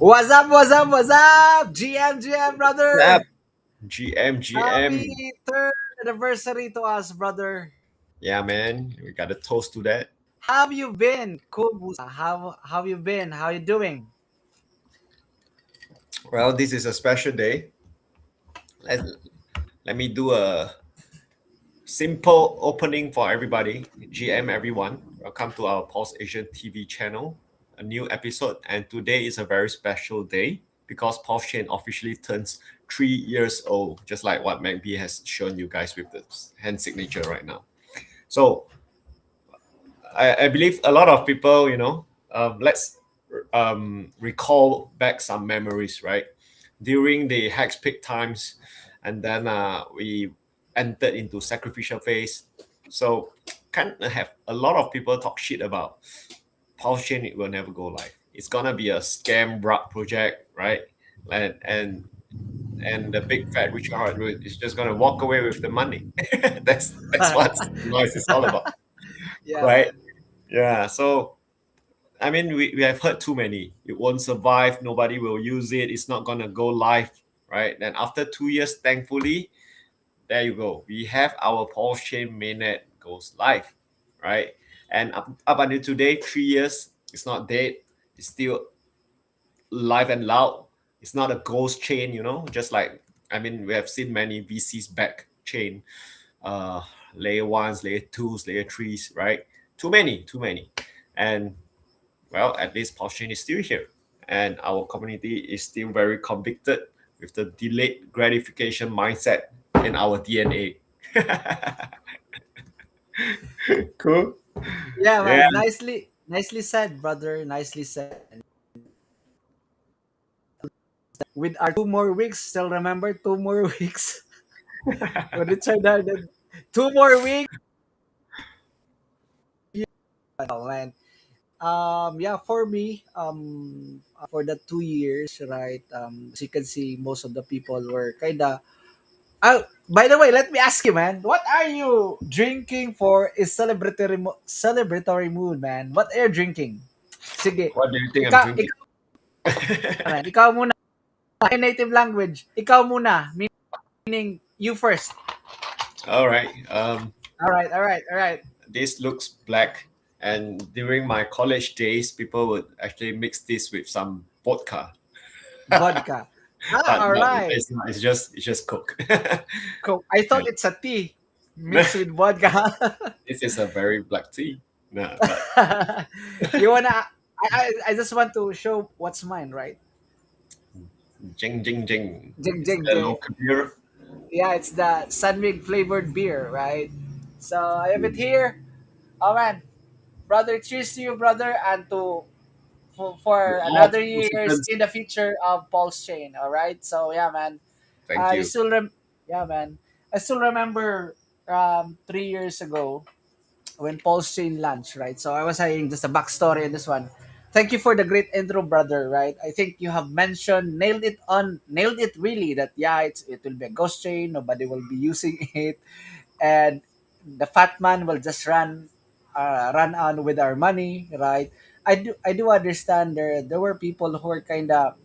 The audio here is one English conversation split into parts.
What's up? What's up? What's up? GM, Snap. brother. GM. Happy third anniversary to us, brother. Yeah, man. We got a toast to that. How have you been? Kumusta? How you been? How you doing? Well, this is a special day. Let, let me do a simple opening for everybody. GM, everyone. Welcome to our Pulse Asian TV channel, a new episode. And today is a very special day because Pulsechain officially turns 3 years old, just like what MacB has shown you guys with the hand signature right now. So I believe a lot of people, let's recall back some memories, right? During the hex peak times, and then we entered into sacrificial phase. So kind of have a lot of people talk shit about Pulse Chain. It will never go live. It's gonna be a scam rug project, right? And the big fat Richard is just gonna walk away with the money. That's what noise is all about, Yeah, right? man. Yeah. So I mean, we have heard too many. It won't survive. Nobody will use it. It's not gonna go live, right? Then after 2 years, thankfully, there you go. We have our Pulse Chain mainnet goes live, right? And up until today, 3 years, it's not dead. It's still live and loud. It's not a ghost chain, just like, I mean, we have seen many VCs back chain, uh, layer ones, layer twos, layer threes, right? Too many. And well, at least Pulsechain is still here, and our community is still very convicted with the delayed gratification mindset in our DNA. Cool. Yeah, Yeah. man. Nicely said, brother. Nicely said. With our 2 more weeks, still remember 2 more weeks. When Richard Harden, 2 more weeks. Oh man. Yeah, for me, for the 2 years, right? As you can see, most of the people were kinda. Oh, by the way, let me ask you, man. What are you drinking for a celebratory mood, man? What are you drinking? Sige. What do you think I'm drinking? Ikaw, man. Ikaw muna. My native language. Ikaw muna. Meaning, you first. All right. All right. This looks black, and during my college days, people would actually mix this with some vodka. Vodka. Ah, But all no, right. it's not. It's just Coke. Cool. I thought it's a tea mixed with vodka. This is a very black tea. No, but You wanna? I just want to show what's mine, right? jing jing jing. Jing It's jing the jing. local beer. Yeah, it's the Sunmig flavored beer, right? So I have it here. Oh man, brother, cheers to you, brother, and for All another years Pulsicans. in the future of Pulse Chain. All right. So yeah, man. Thank I you. still yeah, man. I still remember 3 years ago when Pulse Chain launched, right? So I was saying just a backstory in this one. Thank you for the great intro, brother. Right? I think you have mentioned nailed it really. That yeah, it will be a ghost chain. Nobody will be using it, and the fat man will just run on with our money, right? I do understand there were people who were kind of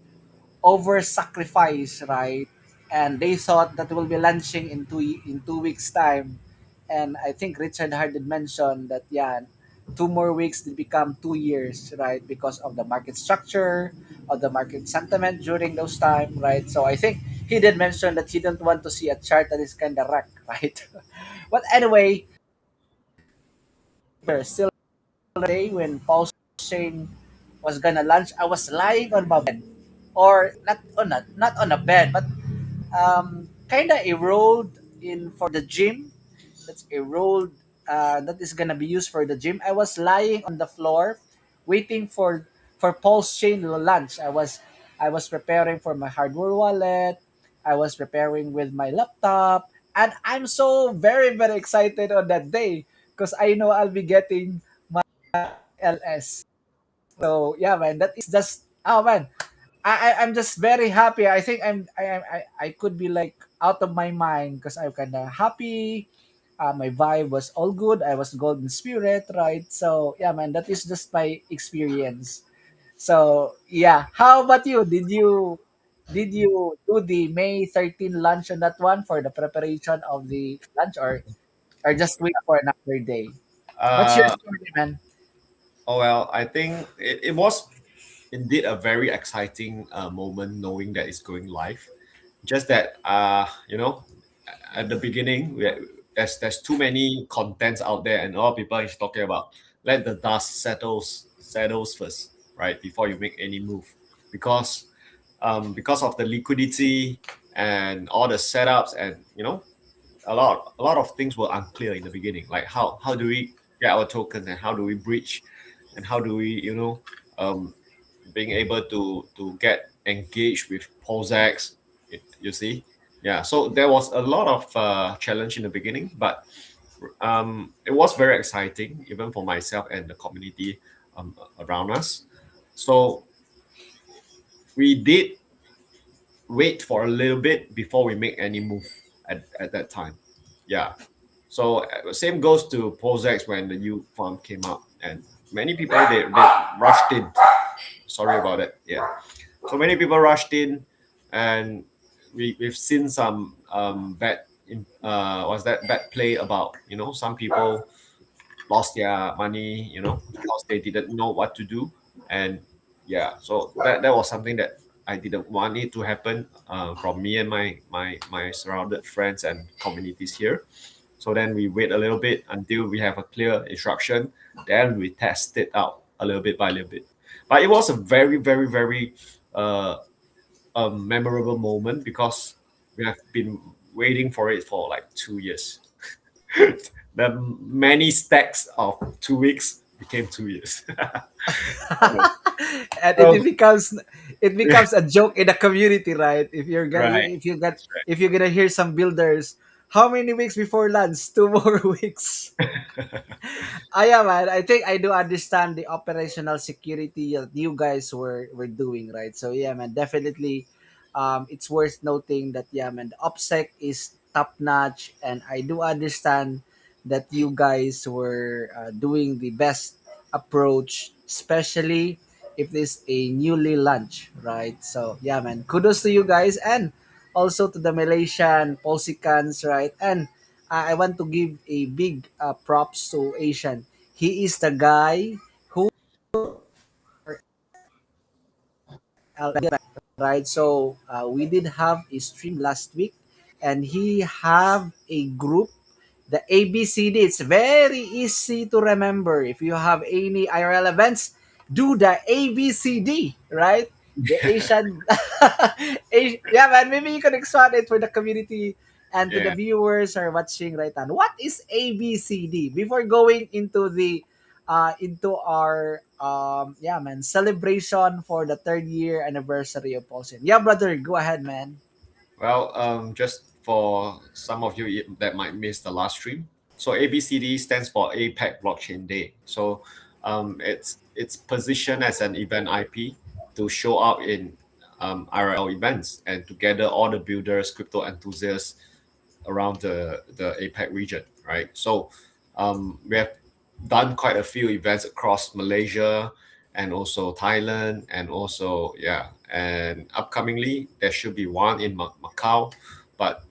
over sacrifice, right? And they thought that will be launching in 2 weeks time, and I think Richard Hard did mention that yeah, 2 more weeks did become 2 years, right? Because of the market structure, of the market sentiment during those time, right? So I think he did mention that he didn't want to see a chart that is kind of wrecked, right? But anyway, still day when Pulse Chain was gonna launch, I was lying on my bed, or not on a bed, but kind of a road in for the gym. That's a road that is gonna be used for the gym. I was lying on the floor, waiting for Pulse Chain launch. I was preparing for my hardware wallet. I was preparing with my laptop, and I'm so very very excited on that day because I know I'll be getting LS. So yeah, man, that is just oh man, I'm just very happy. I think I could be like out of my mind because I'm kind of happy. My vibe was all good. I was golden spirit, right? So yeah, man, that is just my experience. So yeah, how about you? Did you do the May 13 lunch on that one for the preparation of the lunch, or just wait for another day? What's your Uh, story, man? oh well, I think it was indeed a very exciting moment knowing that it's going live. Just that at the beginning there's too many contents out there, and a lot of people is talking about let the dust settles first, right, before you make any move, because of the liquidity and all the setups, and a lot of things were unclear in the beginning, like how do we get our tokens, and how do we breach, and how do we um, being able to get engaged with PulseX, you see. Yeah, so there was a lot of challenge in the beginning, but it was very exciting even for myself and the community around us. So we did wait for a little bit before we make any move at that time. Yeah. So same goes to PulseX when the new farm came up, and many people they rushed in. Sorry about that. Yeah. So many people rushed in, and we've seen some was that bad play about some people lost their money because they didn't know what to do. And yeah, so that was something that I didn't want it to happen from me and my surrounded friends and communities here. So then we wait a little bit until we have a clear instruction, then we test it out a little bit by little bit. But it was a very very very uh, memorable moment because we have been waiting for it for like 2 years. The many stacks of 2 weeks became 2 years. And it So becomes a joke in the community, right? If you're gonna right, if you got that's if you're gonna hear some builders, how many weeks before lunch? 2 more weeks. right. Yeah, man. I think I do understand the operational security that you guys were doing, right? So yeah, man. Definitely, it's worth noting that yeah, man. The OPSEC is top notch, and I do understand that you guys were doing the best approach, especially if this a newly launched, right? So yeah, man. Kudos to you guys, and also to the Malaysian Pulsicans, right? And I want to give a big props to Asian. He is the guy who right. So we did have a stream last week, and he have a group, the ABCD. It's very easy to remember. If you have any IRL events, do the ABCD, right? The Asian, yeah, man. Maybe you can expand it for the community and to the Yeah. viewers are watching right now. What is ABCD? Before going into our yeah, man, celebration for the third year anniversary of Pulse. Yeah, brother, go ahead, man. Well, just for some of you that might miss the last stream, so ABCD stands for APEC Blockchain Day. So it's positioned as an event IP to show up in IRL events and to gather all the builders, crypto enthusiasts around the APEC region, right? So we have done quite a few events across Malaysia and also Thailand, and also and upcomingly there should be one in Macau, but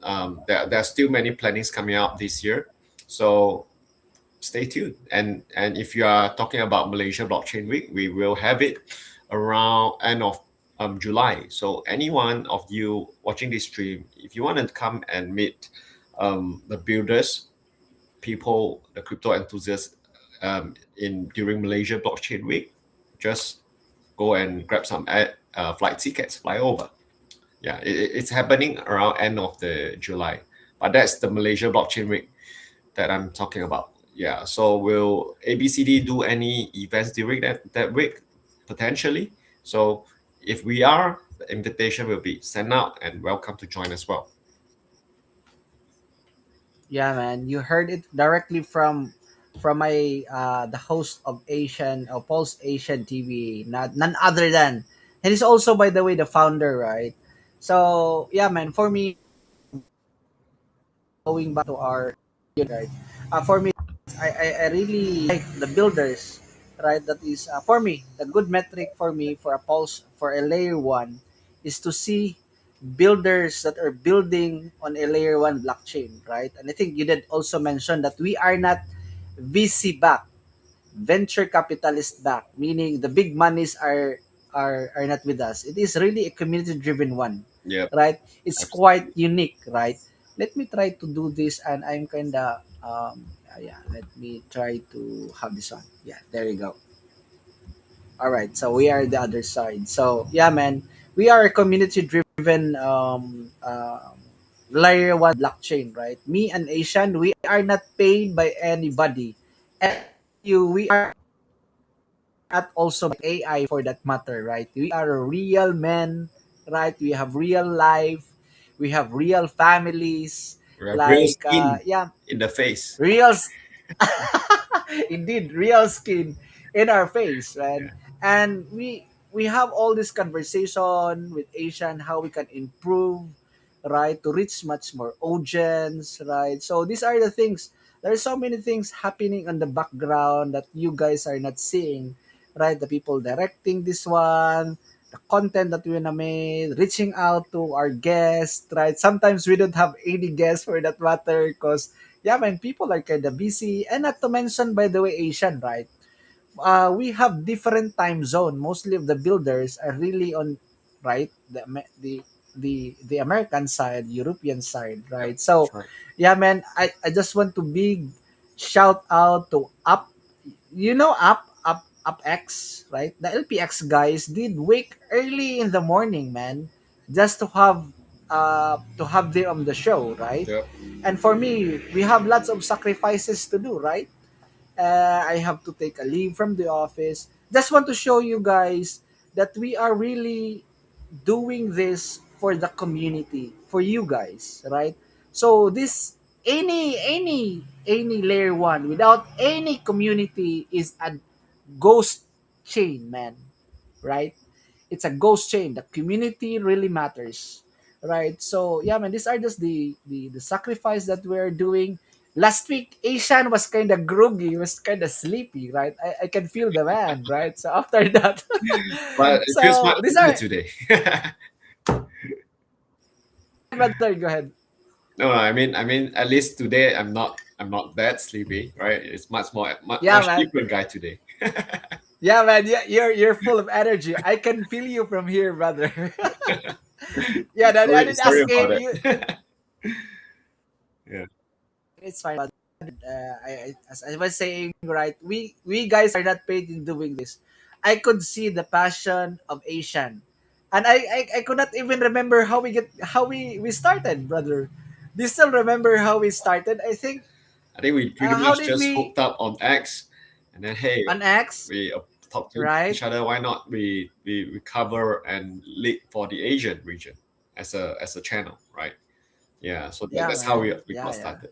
there are still many plannings coming out this year. So stay tuned. And if you are talking about Malaysia Blockchain Week, we will have it around end of July. So anyone of you watching this stream, if you want to come and meet the builders, people, the crypto enthusiasts in during Malaysia Blockchain Week, just go and grab some flight tickets, fly over. Yeah, it's happening around end of the July, but that's the Malaysia Blockchain Week that I'm talking about. Yeah. So will ABCD do any events during that week? Potentially. So if we are, the invitation will be sent out and welcome to join as well. Yeah, man, you heard it directly from my the host of Asian Pulse Asian TV, not none other than, and he's also by the way the founder, right? So yeah, man, for me, going back to our right, for me, I really like the builders, right? That is for me the good metric for me for a pulse for a layer one is to see builders that are building on a layer one blockchain, right? And I think you did also mention that we are not VC backed, venture capitalist backed, meaning the big monies are not with us. It is really a community driven one, Yep. right? It's quite Absolutely. unique, right? Let me try to do this, and I'm kind of yeah. Let me try to have this one. Yeah, there you go. All right, so we are the other side. So yeah, man, we are a community driven layer one blockchain, right? Me and Asian, we are not paid by anybody. And you, we are not also by AI for that matter, right? We are real men, right? We have real life, we have real families, We have real like skin yeah, in the face. real indeed real skin in our face, man. Yeah. And we have all this conversation with Asian how we can improve, right, to reach much more audience, right? So these are the things. There's so many things happening on the background that you guys are not seeing, right? The people directing this one, the content that we wanna make, reaching out to our guests, right? Sometimes we don't have any guests for that matter because yeah, man, people are kind of busy. And not to mention, by the way, Asian, right? We have different time zone. Mostly of the builders are really on, right, the American side, European side, Yep. right? That's So, right. yeah, man, I just want to big shout out to Up. You know Up X, right? The LPX guys did wake early in the morning, man, just to have them on the show, right? Yep. And for me, we have lots of sacrifices to do, right? I have to take a leave from the office. Just want to show you guys that we are really doing this for the community, for you guys, right? So this any layer one without any community is a ghost chain, man, right? It's a ghost chain. The community really matters, right? So yeah, man, these are just the sacrifice that we're doing. Last week, Asian was kind of groggy, was kind of sleepy, right? I can feel the man, right? So after that, But it feels much so these better are today. brother. Go ahead. No, I mean, at least today I'm not that sleepy, right? It's Yeah, much man. different guy today. Yeah, man. Yeah, you're full of energy. I can feel you from here, brother. Yeah, I sorry, did sorry ask about him. it. You, Yeah. it's fine. As I was saying, right, we guys are not paid in doing this. I could see the passion of Asian, and I could not even remember how we started, brother. Do you still remember how we started? I think I think we pretty how much did just we hooked up on X, and then hey, on X, we talk to right? each other. Why not we cover and lead for the Asian region as a channel, right? Yeah. So Yeah, that's how man. we Yeah, got yeah, started.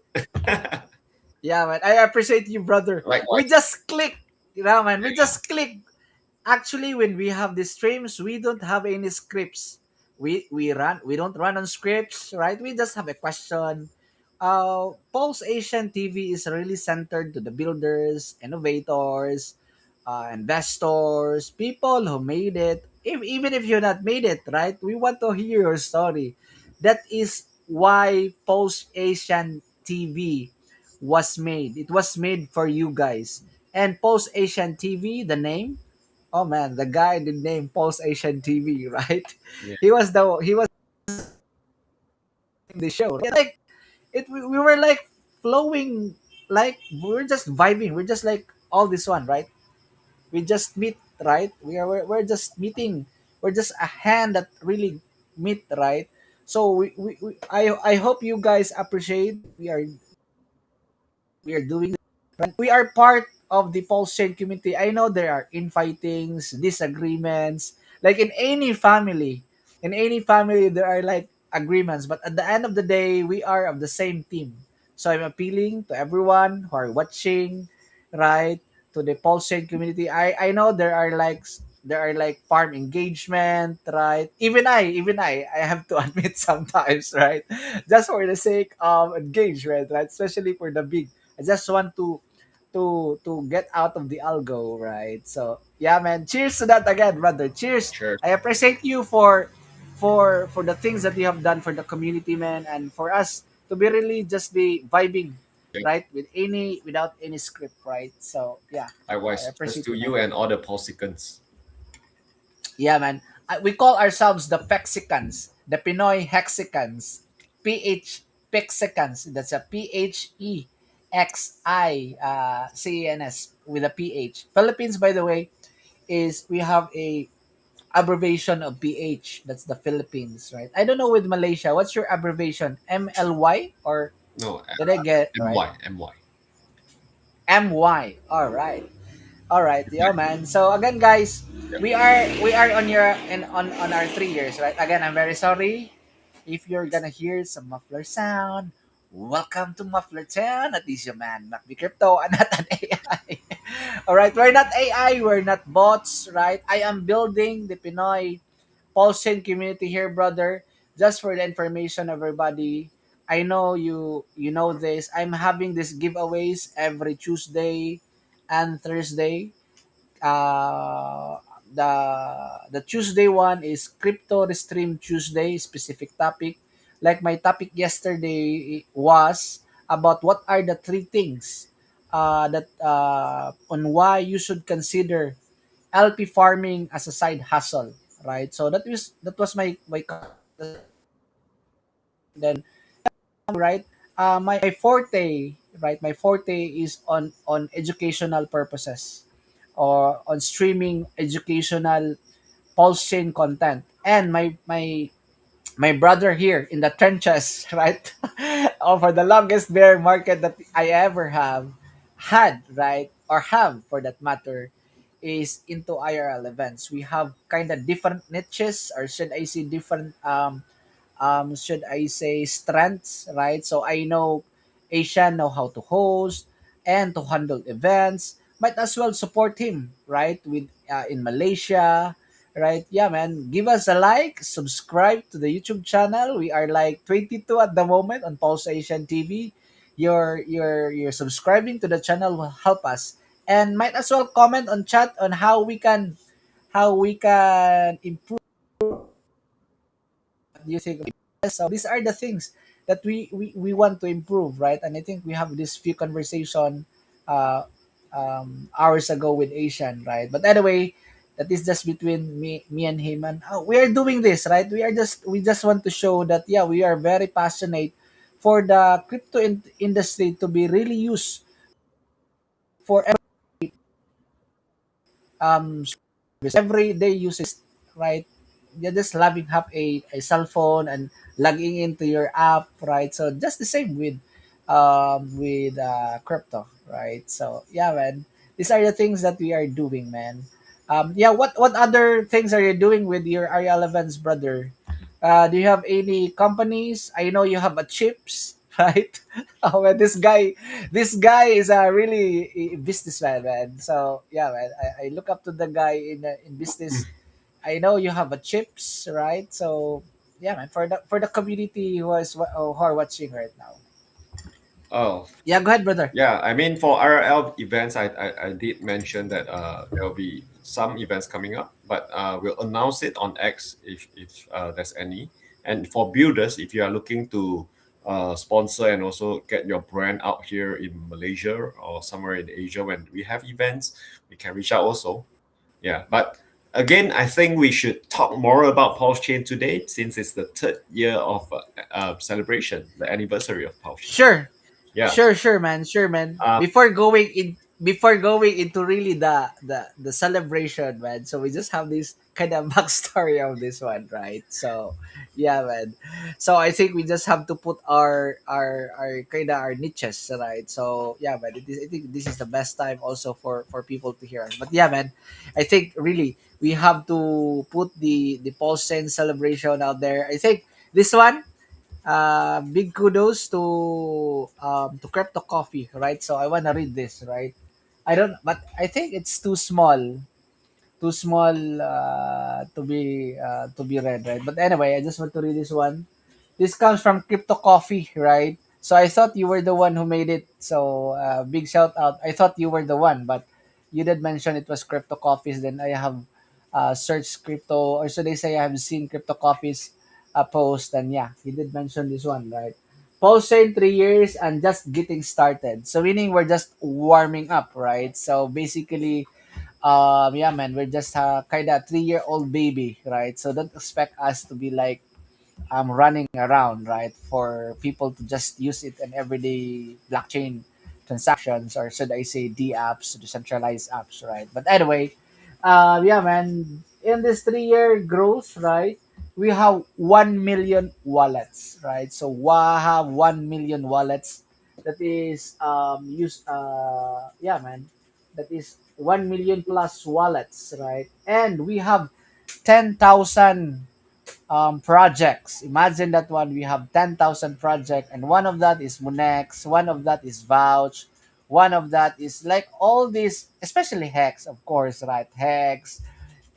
yeah, man. I appreciate you, brother. We Likewise. just click, man. We Yeah. just click. Actually, when we have the streams, we don't have any scripts. We don't run on scripts, right? We just have a question. Pulse Asian TV is really centered to the builders, innovators, investors, people who made it. Even if you're not made it, right? We want to hear your story. That is why Pulse Asian TV was made. It was made for you guys. And Pulse Asian TV, the name, oh man, the guy the name Pulse Asian TV, right? Yeah. He was in the show. Like we were like flowing, like we're just vibing. We're just like all this one, right? We just meet, right? We're just meeting. We're just a hand that really meet, right? So I hope you guys appreciate we are doing. We are part of the Pulsechain community. I know there are infightings, disagreements, like in any family there are like agreements, but at the end of the day, we are of the same team. So I'm appealing to everyone who are watching, right, to the Pulsechain community. I know there are like farm engagement, right? Even I have to admit sometimes, right? Just for the sake of engagement, right? Especially for the big. I just want to to get out of the algo, right? So yeah, man. Cheers to that again, brother. Cheers. Sure. I appreciate you for the things that you have done for the community, man, and for us to be really just be vibing, Yeah. right, without any script, right? So yeah, I Likewise. Cheers appreciate to you, man. you and all the Pulsicans. Yeah, man. We call ourselves the Pexicans, the Pinoy Hexicans, PH Pexicans. That's a PHEXICANS with a PH. Philippines, by the way, is we have a abbreviation of PH. That's the Philippines, right? I don't know with Malaysia. What's your abbreviation? MLY or No, did I get it right? MY, MY. MY. All right. All right, yeah, man. So again, guys, Yeah. we are on your and on our 3 years, right? Again, I'm very sorry if you're gonna hear some muffler sound. Welcome to Muffler Town. At least your man, not be crypto and not an AI. All right, we're not AI, we're not bots, right? I am building the Pinoy Pulsechain community here, brother. Just for the information, everybody. I know you know this. I'm having these giveaways every Tuesday and Thursday. Uh, the Tuesday one is crypto restream Tuesday specific topic. Like my topic yesterday was about what are the three things that on why you should consider LP farming as a side hustle, right? So that was my then right. My forte, right? My forte is on educational purposes or on streaming educational pulse chain content. And my brother here in the trenches, right? Over the longest bear market that I ever have had, right? Or have for that matter, is into IRL events. We have kind of different niches, or should I say different should I say strengths, right? So I know Asian know how to host and to handle events. Might as well support him, right? With in Malaysia, right? Yeah, man. Give us a like, subscribe to the YouTube channel. We are like 22 at the moment on Pulse Asian TV. Your subscribing to the channel will help us. And might as well comment on chat on how we can improve. You think so these are the things that we want to improve, right? And I think we have this few conversation uh hours ago with Asian, right? But anyway, that is just between me and him, and we are doing this, right? We just want to show that yeah, we are very passionate for the crypto industry to be really used for um everyday uses, right? You're just loving have a cell phone and logging into your app, right? So just the same with crypto, right? So yeah, man, these are the things that we are doing, man. Yeah, what other things are you doing with your RL events, brother? Do you have any companies? I know you have a chips, right? Oh man, this guy is a really businessman, man. So yeah, man, I look up to the guy in business. I know you have a chips, right? So yeah, man, for the community who are watching right now. Oh, Yeah, go ahead, brother. yeah. I mean, for RL events, I did mention that there will be some events coming up, but we'll announce it on X if there's any. And for builders, if you are looking to sponsor and also get your brand out here in Malaysia or somewhere in Asia when we have events, we can reach out also. Yeah, but again, I think we should talk more about Pulse Chain today since it's the third year of celebration, the anniversary of Pulse Chain. Sure. Yeah. Sure, man. Sure, man. Uh, Before going into really the celebration, man. So we just have this kind of backstory of this one, right? So yeah, man. So I think we just have to put our kind of our niches, right? So yeah, man. I think this is the best time also for people to hear us. But yeah, man. I think really we have to put the Pulse Sense celebration out there. I think this one big kudos to Crypto Coffee, right? So I wanna read this, right? I don't, but I think it's too small to be read, right? But anyway, I just want to read this one. This comes from Crypto Coffee, right? So I thought you were the one who made it. So big shout out. I thought you were the one, but you did mention it was crypto coffees. Then I have searched crypto, or should I say, I have seen crypto coffees post, and yeah, you did mention this one, right? Pulsechain 3 years and just getting started. So meaning we're just warming up, right? So basically, yeah, man, we're just kind of 3-year-old baby, right? So don't expect us to be like running around, right? For people to just use it in everyday blockchain transactions, or should I say D apps, decentralized apps, right? But anyway, yeah, man, in this 3-year growth, right? We have 1 million wallets, right? So we have 1 million wallets that is used, yeah, man, that is 1 million plus wallets, right? And we have 10,000 projects. Imagine that one. We have 10,000 projects, and one of that is Monex, one of that is Vouch, one of that is like all these, especially Hex, of course, right? Hex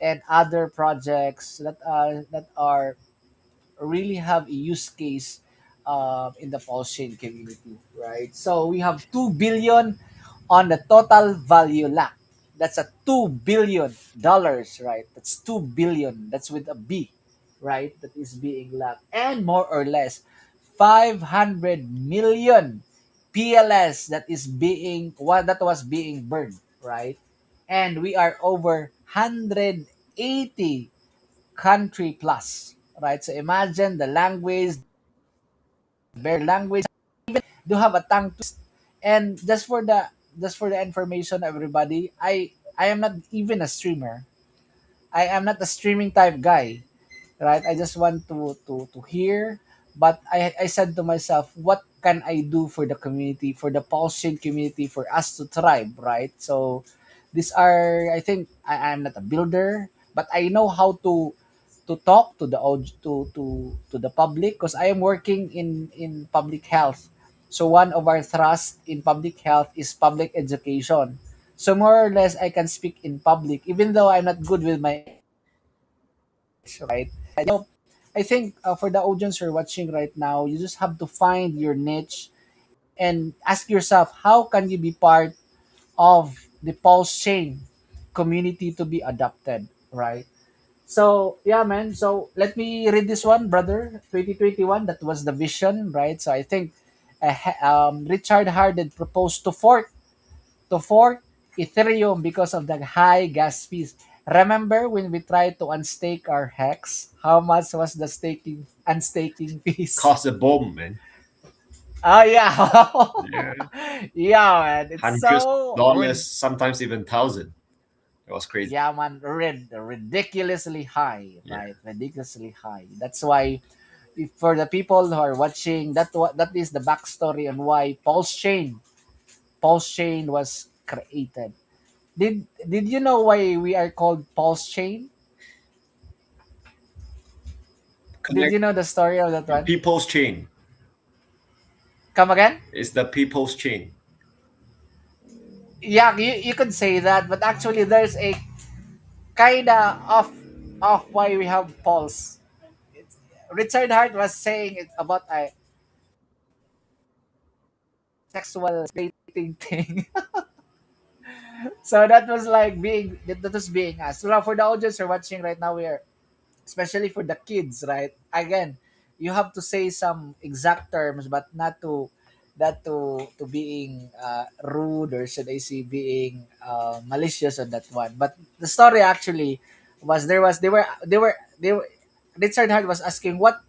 and other projects that are really have a use case in the Pulsechain community, right? So we have 2 billion on the total value lock. That's a $2 billion, right? That's 2 billion. That's with a B, right? That is being locked, and more or less 500 million PLS that is being what that was being burned, right? And we are over 180 country plus, right? So imagine the language, bare language, do have a tongue twist. And just for the information, everybody, I am not even a streamer. I am not a streaming type guy, right? I just want to hear. But I said to myself, what can I do for the community, for the Pulsing community, for us to thrive, right? So these are, I think, I'm not a builder, but I know how to talk to to the public, because I am working in public health. So one of our thrust in public health is public education. So more or less, I can speak in public, even though I'm not good with my right. I think for the audience who are watching right now, you just have to find your niche and ask yourself, how can you be part of the Pulse Chain community to be adopted, right? So yeah, man. So let me read this one, brother. 2021. That was the vision, right? So I think Richard Harden proposed to fork Ethereum because of the high gas fees. Remember when we tried to unstake our hex? How much was the staking unstaking fees? Cost a bomb, man. Oh yeah, Yeah. yeah, man. It's Hundreds of so dollars, sometimes even thousand. It was crazy. yeah, man. Ridiculously high, Yeah. right? Ridiculously high. That's why for the people who are watching, that is the backstory on why Pulse Chain was created. Did you know why we are called Pulse Chain? Did Connect you know the story of that the one? people's chain. Come again? It's the people's chain. Yeah, you could say that, but actually there's a kinda of why we have Pulse. It's, Richard Hart was saying it about a sexual dating thing. So that was like that was being asked. So now for the audience who are watching right now, we are especially for the kids, right? Again, you have to say some exact terms, but not to being rude, or should I say being malicious on that one. But the story actually was there was they were Richard Hart was asking what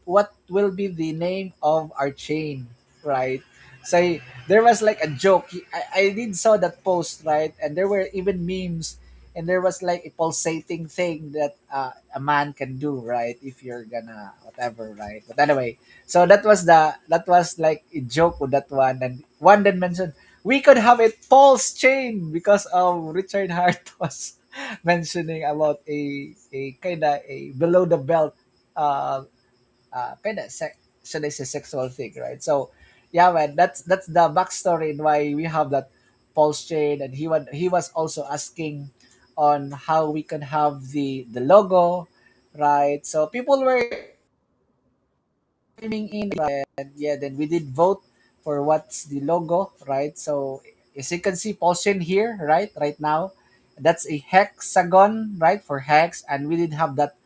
will be the name of our chain, right? So there was like a joke. I did saw that post, right, and there were even memes, and there was like a pulsating thing that a man can do, right, if you're gonna whatever, right? But anyway, so that was like a joke with that one, and one then mentioned we could have a pulse chain because Richard Hart was mentioning about a kind of a below the belt uh kind of should I say sexual thing, right? So yeah, man, that's the backstory and why we have that pulse chain, and he was also asking on how we can have the logo, right? So people were chiming in, and yeah, then we did vote for what's the logo, right? So as you can see, Pulsechain here, right now, that's a hexagon, right, for hex, and we did have that,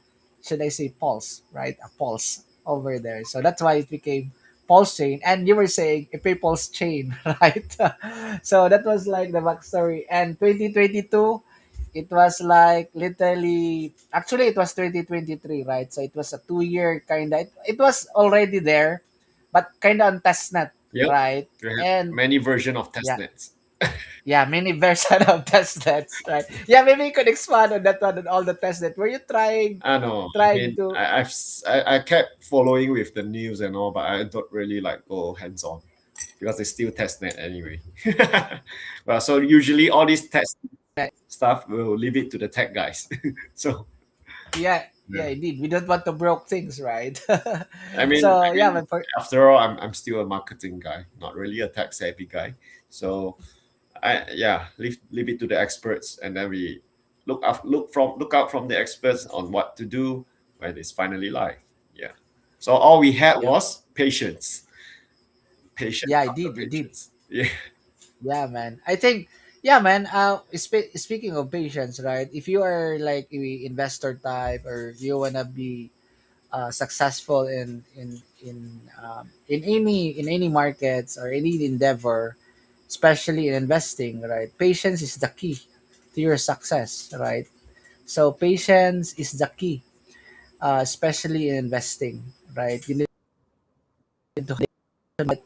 should I say, pulse, right, a pulse over there. So that's why it became Pulsechain, and you were saying a people's chain, right? So that was like the backstory. And 2022, it was like literally, actually it was 2023, right? So it was a 2 year kind of, it was already there, but kind of on testnet, Yep. right? We have And many version of yeah, testnets. yeah, many version of testnets, right? Yeah, maybe you could expand on that one, on all the testnet. Were you trying I know. I trying mean, to? I kept following with the news and all, but I don't really like go hands on because it's still testnet anyway. Well, so usually all these test stuff we'll leave it to the tech guys. So Yeah, yeah. yeah, indeed. We don't want to broke things, right? I So yeah, mean, but for after all, I'm still a marketing guy, not really a tech savvy guy. So leave it to the experts, and then we look out from the experts on what to do when it's finally live. Yeah. So all we had yep, was patience, patience yeah, after indeed, indeed. patience. Yeah. Yeah, man. I think, yeah, man. Speaking of patience, right? If you are like a investor type, or you wanna be successful in any markets or any endeavor, especially in investing, right? Patience is the key to your success, right? So patience is the key, especially in investing, right? You need to get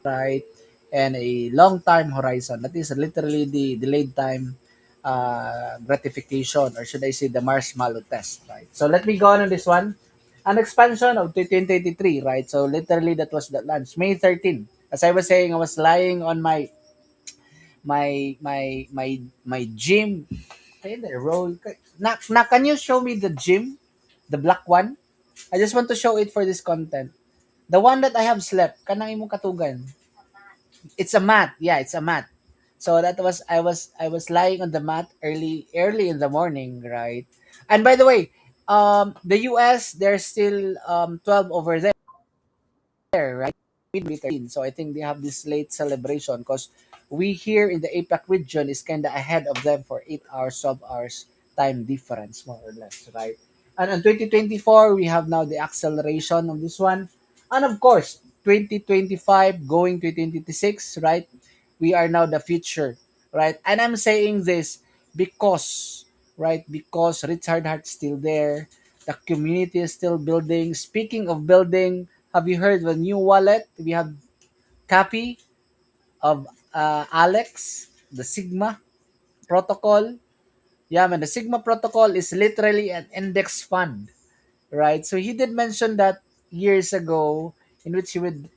right, and a long time horizon. That is literally the delayed time gratification, or should I say the marshmallow test, right? So let me go on this one. An expansion of 2023, right? So literally that was the launch, May 13. As I was saying, I was lying on my gym. Hey there, roll. Can you show me the gym, the black one? I just want to show it for this content. The one that I have slept, kanang imong katugan. It's a mat. Yeah, it's a mat. So that was, I was lying on the mat early in the morning, right? And by the way, the US, there's still 12 over there, right? Mid 13. So I think they have this late celebration because we here in the APAC region is kind of ahead of them for 8 hours, 12 hours time difference, more or less, right? And in 2024, we have now the acceleration of this one. And of course, 2025 going to 2026, right? We are now the future, right? And I'm saying this because, right? Because Richard Hart's still there. The community is still building. Speaking of building, have you heard of a new wallet? We have copy of Alex, the Sigma protocol. Yeah, man, the Sigma protocol is literally an index fund, right? So he did mention that years ago, in which he would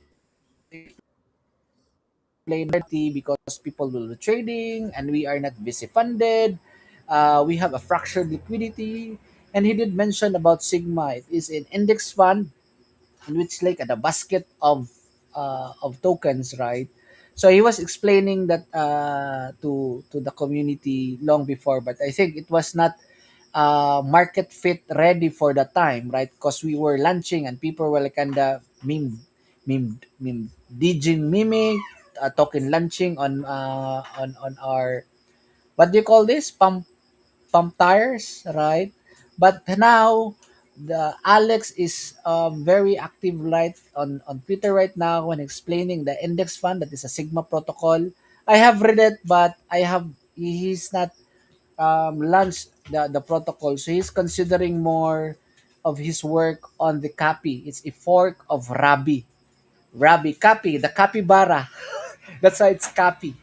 explain because people will be trading and we are not VC funded. We have a fractured liquidity. And he did mention about Sigma. It is an index fund in which like at a basket of tokens, right? So he was explaining that to the community long before, but I think it was not market fit ready for the time, right? Because we were launching and people were like kind of meme, DJ miming, token launching on our, what do you call this, pump tires, right? But now the Alex is very active, right, on Twitter right now when explaining the index fund that is a Sigma protocol. I have read it, but he's not launched the protocol, so he's considering more of his work on the copy. It's a fork of Copy, the capybara. That's why it's Cappy.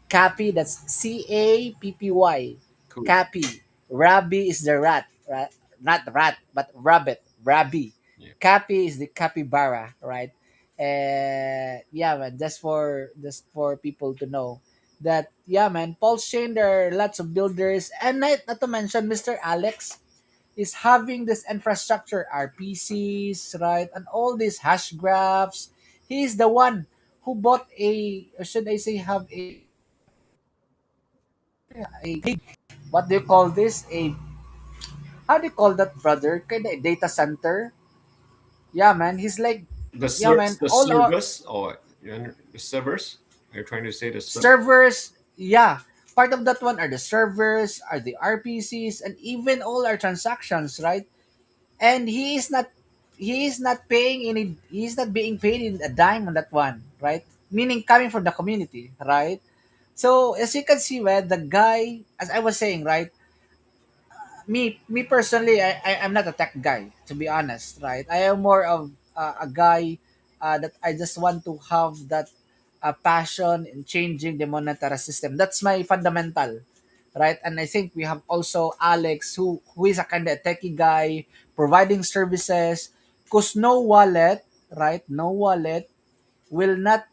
Cappy, that's Cappy. Cool. Cappy. Rabbi is the rat, right? Not rat, but rabbit. Rabbi. Yeah. Cappy is the capybara, right? Yeah, man. Just for people to know that, yeah, man. Pulsechain, there are lots of builders, and not to mention Mr. Alex is having this infrastructure, RPCs, right, and all these hash graphs. He is the one who bought a, or should I say, have a what do you call this? A, how do you call that, brother? Kind of a data center. Yeah, man. He's like, yeah, man. The All our, servers or the servers. You're trying to say the Servers, yeah. Part of that one are the servers, are the RPCs, and even all our transactions, right? And he is not paying any, he is not being paid in a dime on that one, right? Meaning coming from the community, right? So as you can see, where the guy, as I was saying, right, me personally, I'm not a tech guy, to be honest, right? I am more of a guy that I just want to have that passion in changing the monetary system. That's my fundamental, right? And I think we have also Alex, who is a kind of techie guy, providing services, because no wallet, right? No wallet will not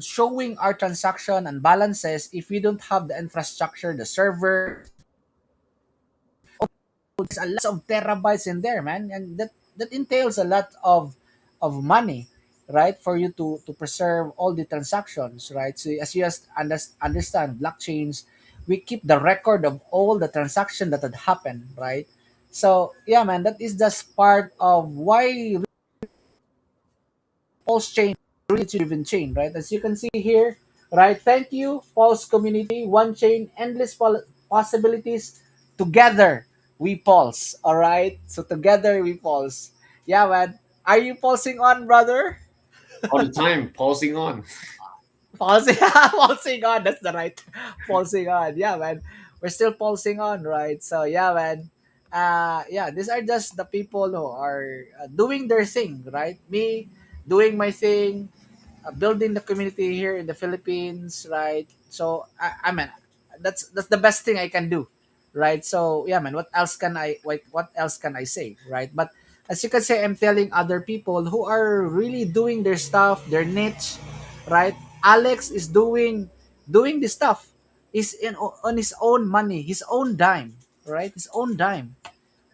showing our transaction and balances if we don't have the infrastructure, the server, there's a lot of terabytes in there, man, and that entails a lot of money, right, for you to preserve all the transactions, right? So as you just understand blockchains, we keep the record of all the transaction that had happened, right? So yeah, man, that is just part of why Pulse chain really driven chain, right? As you can see here, right? Thank you, Pulse community, one chain, endless possibilities. Together we pulse. All right. So together we pulse. Yeah, man. Are you pulsing on, brother? all the time pausing on. Pulsing, pulsing on. That's the right. Pulsing on. Yeah, man. We're still pulsing on, right? So yeah, man. Yeah, these are just the people who are doing their thing, right? Me doing my thing, building the community here in the Philippines, right? So I mean, that's the best thing I can do, right? So yeah, man. What else can I say, right? But as you can say, I'm telling other people who are really doing their stuff, their niche, right? Alex is doing this stuff. Is in on his own money, his own dime, right? His own dime.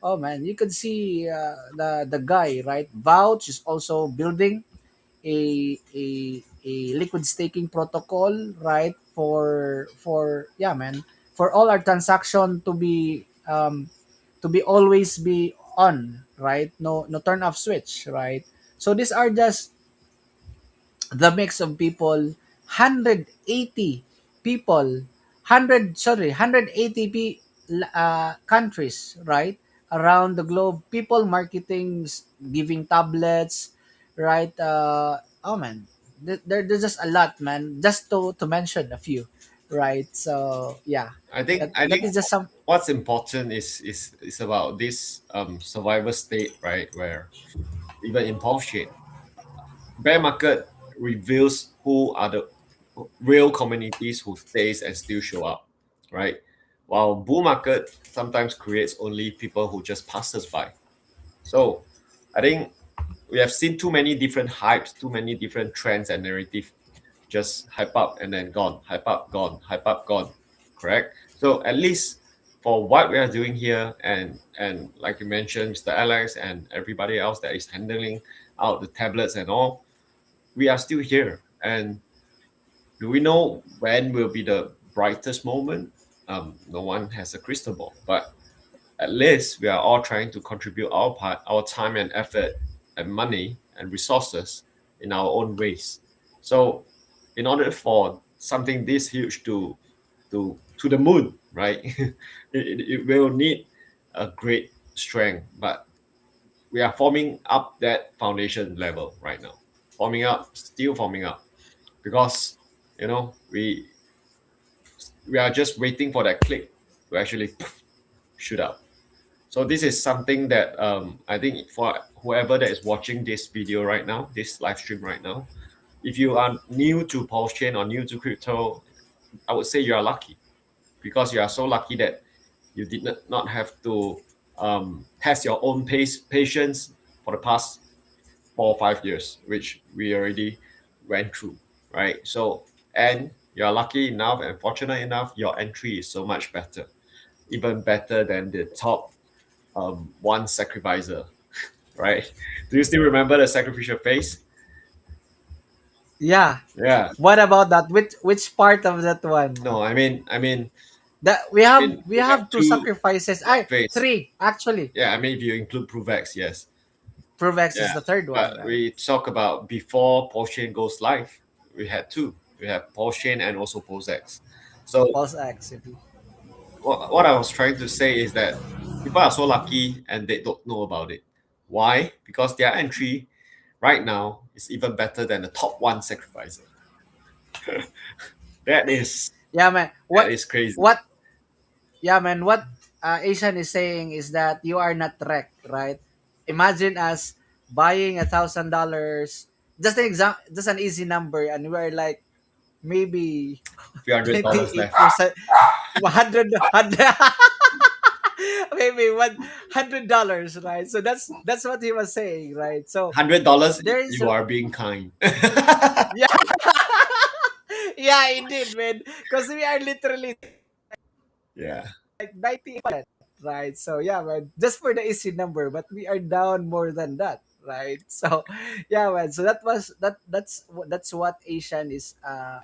Oh man, you could see the guy, right? Vouch is also building a liquid staking protocol, right? For yeah, man, for all our transaction to be always be on, right? No turn off switch, right? So these are just the mix of people, 180 people, 180 countries, right, around the globe, people marketing, giving tablets, right? Oh man, there's just a lot, man, just to mention a few, right? So yeah, I that think is just some. what's important is about this survival state, right? Where even in pulse chain, bear market reveals who are the real communities who stays and still show up, right? While bull market sometimes creates only people who just passes by. So I think we have seen too many different hypes, too many different trends and narrative just hype up and then gone, hype up, gone, hype up, gone. Correct. So at least for what we are doing here, and like you mentioned, Mr. Alex and everybody else that is handling out the tablets and all, we are still here. And do we know when will be the brightest moment? No one has a crystal ball, but at least we are all trying to contribute our part, our time and effort and money and resources in our own ways. So, in order for something this huge to the moon, right? It will need a great strength, but we are forming up that foundation level right now, forming up, still forming up, because we are just waiting for that click to actually shoot up. So this is something that I think for whoever that is watching this video right now, this live stream right now, if you are new to Pulse Chain or new to crypto, I would say you are lucky, because you are so lucky that you did not have to test your own patience for the past 4 or 5 years, which we already went through, right? So, and you're lucky enough and fortunate enough, your entry is so much better, even better than the top one sacrificer, right? Do you still remember the sacrificial phase? Yeah, Yeah. what about that? Which part of that one? No, That we have we we have have two two sacrifices. I phase. three actually. Yeah, I mean if you include Provex, yes. Provex is Yeah. the third one, But right? we talk about before Porsche goes live, we had two. We have Pulsechain and also PulseX. So Pulse X. what I was trying to say is that people are so lucky and they don't know about it. Why? Because their entry right now is even better than the top one sacrificer. That is Yeah, man. that is crazy. What Yeah, man. What Asian is saying is that you are not wrecked, right? Imagine us buying $1,000, just an just an easy number, and we're like maybe $300 left. 28%, 100, maybe $100, right? So that's what he was saying, right? So $100, there is you a, are being kind. yeah, yeah, indeed, man. Because we are literally Yeah. like 90%, right? So yeah, man, just for the easy number, but we are down more than that, right? So yeah, man. So that's what Asian is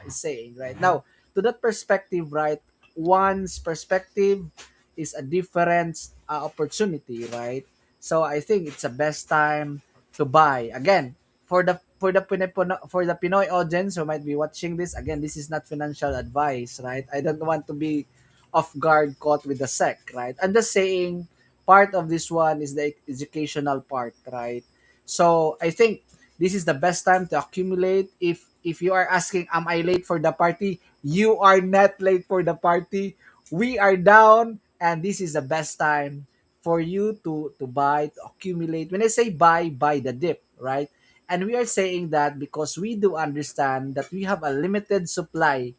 saying right now. To that perspective, right? One's perspective is a different opportunity, right? So I think it's the best time to buy again for the Pinoy audience who might be watching this. Again, this is not financial advice, right? I don't want to be off guard caught with the sec, right? I'm just saying part of this one is the educational part, right? So I think this is the best time to accumulate. If you are asking, am I late for the party? You are not late for the party. We are down, and this is the best time for you to buy, to accumulate. When I say buy the dip, right? And we are saying that because we do understand that we have a limited supply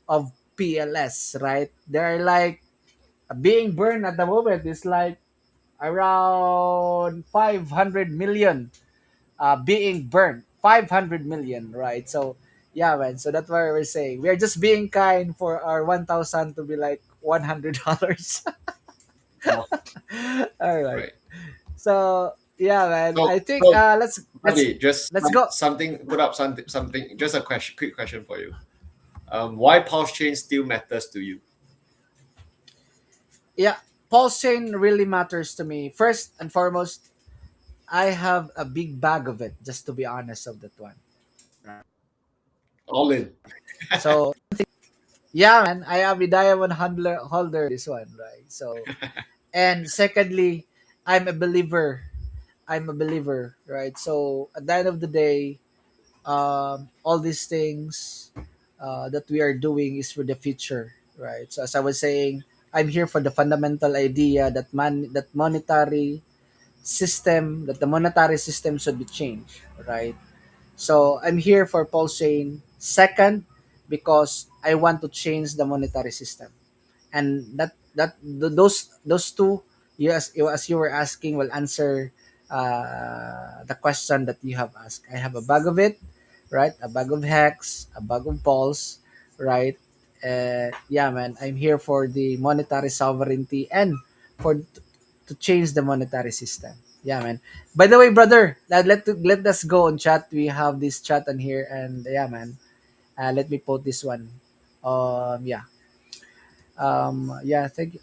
of PLS, right? They're like being burned at the moment is like around 500 million being burned. 500 million, right? So, yeah, man. So that's why we're saying we are just being kind for our 1,000 to be like $100. Oh, All right. right. So, yeah, man. I think So, let's buddy, just let's go. something, put up something, just a question, quick question for you. Why pulse chain still matters to you? Yeah, pulse chain really matters to me. First and foremost, I have a big bag of it, just to be honest of that one. All in. So yeah, man, I am a diamond holder this one, right? So and secondly, I'm a believer. I'm a believer, right? So at the end of the day, all these things that we are doing is for the future, right? So as I was saying, I'm here for the fundamental idea that the monetary system should be changed, right? So I'm here for Pulsechain. Second, because I want to change the monetary system, and those two, yes, as you were asking, will answer the question that you have asked. I have a bag of it, right? A bag of hex, a bag of pulse, right? Yeah, man, I'm here for the monetary sovereignty and for to change the monetary system. Yeah, man. By the way, brother, let us go on chat. We have this chat on here, and yeah, man. Let me put this one. Yeah. Yeah. Thank you.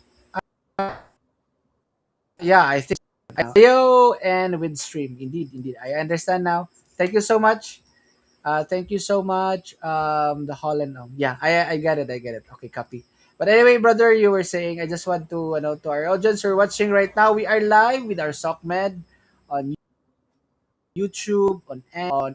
Yeah, I think audio and with stream. Indeed, indeed. I understand now. Thank you so much. Thank you so much. The Holland. Yeah, I get it. I get it. Okay, copy. But anyway, brother, you were saying. I just want to know to our audience who are watching right now. We are live with our SOCMED on YouTube, on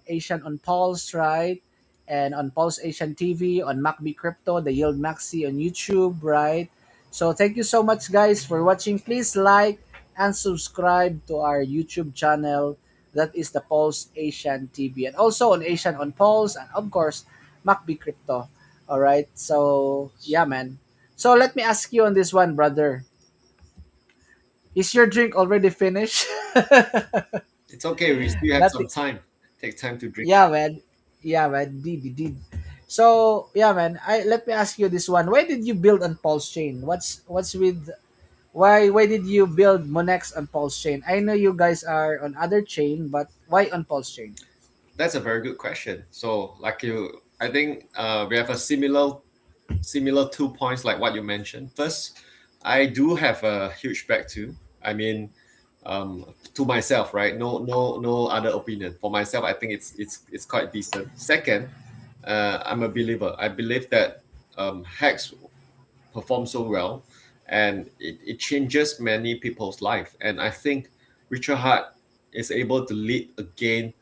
Asian on Pulse, right? And on Pulse Asian TV, on MacB Crypto, the Yield Maxi on YouTube, right? So thank you so much, guys, for watching. Please like and subscribe to our YouTube channel. That is the Pulse Asian TV, and also on Asian on Pulse, and of course, MacB Crypto. All right. So yeah, man. So let me ask you on this one, brother. Is your drink already finished? It's okay. We still have some Nothing. time. Take time to drink. Yeah, man. Yeah, man. Did. So yeah, man. I let me ask you this one. Why did you build on Pulse Chain? What's with why did you build Monex on Pulse Chain? I know you guys are on other chain, but why on Pulse Chain? That's a very good question. So, like you, I think we have a similar 2 points like what you mentioned. First, I do have a huge bag too. I mean, to myself, right? No other opinion. For myself, I think it's quite decent. Second, I'm a believer. I believe that hacks perform so well, and it changes many people's life. And I think Richard Hart is able to lead again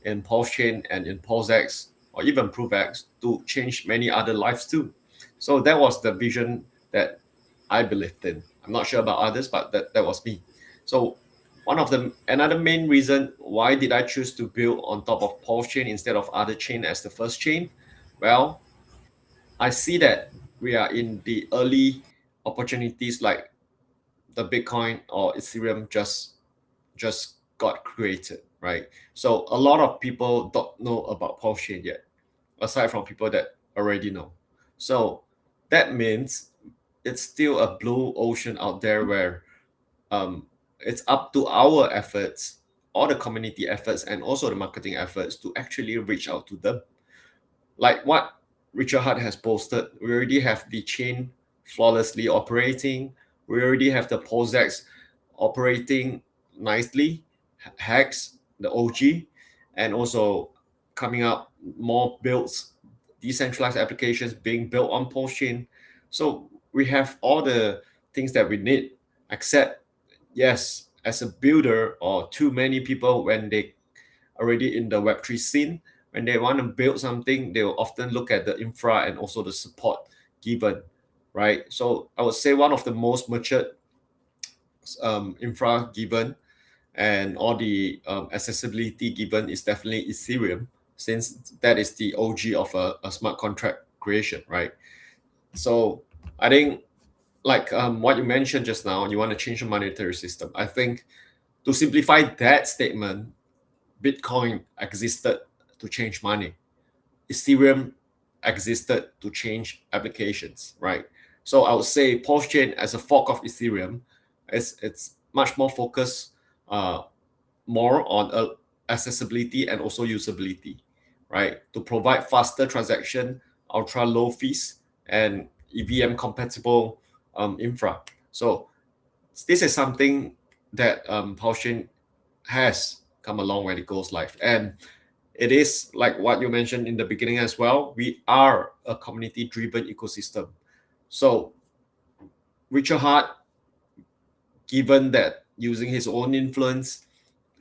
in Pulsechain and in PulseX or even ProveX to change many other lives too. So that was the vision that I believed in. I'm not sure about others, but that was me. So one of the another main reason why did I choose to build on top of Pulsechain instead of other chain as the first chain? Well, I see that we are in the early opportunities like the Bitcoin or Ethereum just got created, right? So a lot of people don't know about Pulsechain yet, aside from people that already know. So that means it's still a blue ocean out there where um, it's up to our efforts, all the community efforts, and also the marketing efforts to actually reach out to them like what Richard Hart has posted, we already have the chain flawlessly operating. We already have the POSEX operating nicely, Hex, the OG, and also coming up more builds, decentralized applications being built on Postchain. So we have all the things that we need, except, yes, as a builder or too many people when they already in the Web3 scene, when they want to build something, they will often look at the infra and also the support given, right? So I would say one of the most matured infra given and all the accessibility given is definitely Ethereum, since that is the OG of a smart contract creation, right? So I think like what you mentioned just now, you want to change the monetary system. I think to simplify that statement, Bitcoin existed to change money. Ethereum existed to change applications, right? So I would say Pulsechain as a fork of Ethereum, it's much more focused more on accessibility and also usability, right? To provide faster transaction, ultra low fees, and EVM compatible infra. So this is something that Pulsechain has come along when it goes live. And it is like what you mentioned in the beginning as well. We are a community driven ecosystem. So Richard Hart, given that using his own influence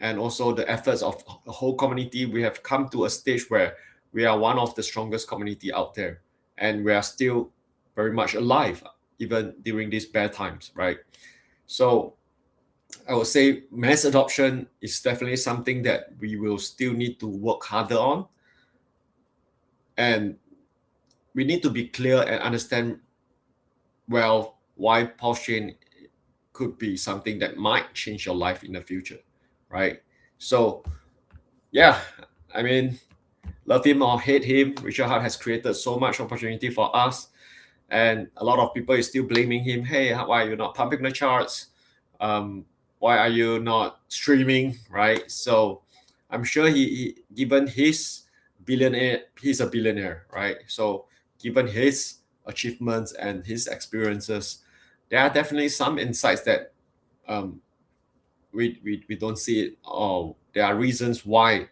and also the efforts of the whole community, we have come to a stage where we are one of the strongest community out there. And we are still very much alive, even during these bad times, right? So I would say mass adoption is definitely something that we will still need to work harder on. And we need to be clear and understand well why pulse chain could be something that might change your life in the future, right? So yeah, I mean, love him or hate him, Richard Hart has created so much opportunity for us, and a lot of people is still blaming him. Hey, why are you not pumping the charts? Why are you not streaming? Right? So I'm sure he given his billionaire, he's a billionaire, right? So given his achievements and his experiences, there are definitely some insights that um, we don't see it, or there are reasons why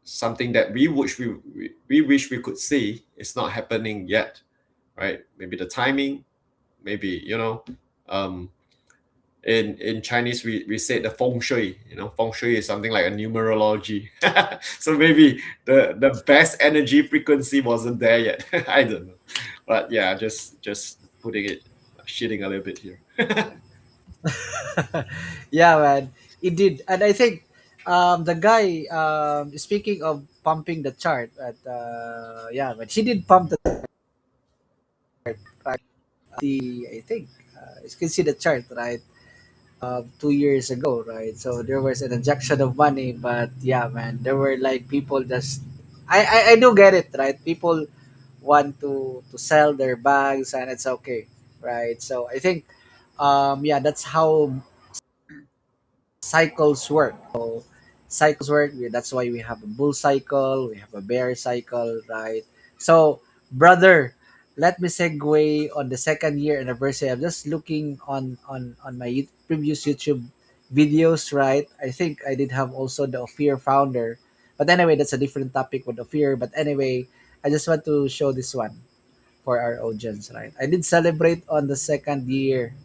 something that we wish we could see is not happening yet, right? Maybe the timing, maybe um, in Chinese we say the feng shui. Feng shui is something like a numerology. So maybe the best energy frequency wasn't there yet. I don't know, but yeah, just putting it shitting a little bit here. Yeah, man, it did. And I think the guy, speaking of pumping the chart, yeah, but he did pump the right, I think you can see the chart, right? 2 years ago, right? So there was an injection of money, but yeah, man, there were like people just. I do get it, right? People want to sell their bags, and it's okay, right? So I think, yeah, that's how cycles work. So cycles work. That's why we have a bull cycle, we have a bear cycle, right? So, brother, let me segue on the second year anniversary. I'm just looking on my previous YouTube videos, right? I think I did have also the Fear founder, but anyway, that's a different topic with the Fear. But anyway, I just want to show this one for our audience, right? I did celebrate on the second year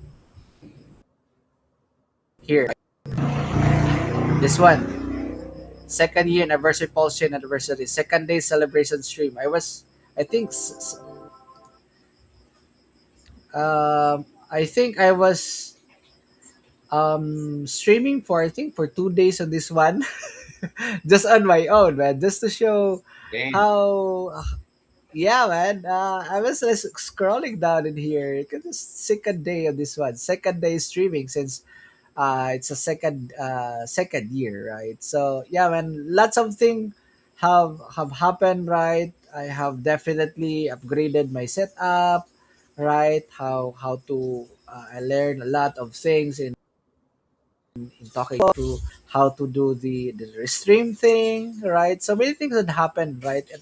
here. This one, second year anniversary Pulsechain anniversary, second day celebration stream. I think, I think I was streaming for I think for 2 days on this one, just on my own, man, just to show Damn. how. Yeah, man. I was just scrolling down in here. It's the second day of this one. Second day streaming since it's a second year, right? So yeah, man. Lots of things have happened, right? I have definitely upgraded my setup, right? How to I learned a lot of things in talking to how to do the stream thing, right? So many things that happen, right? And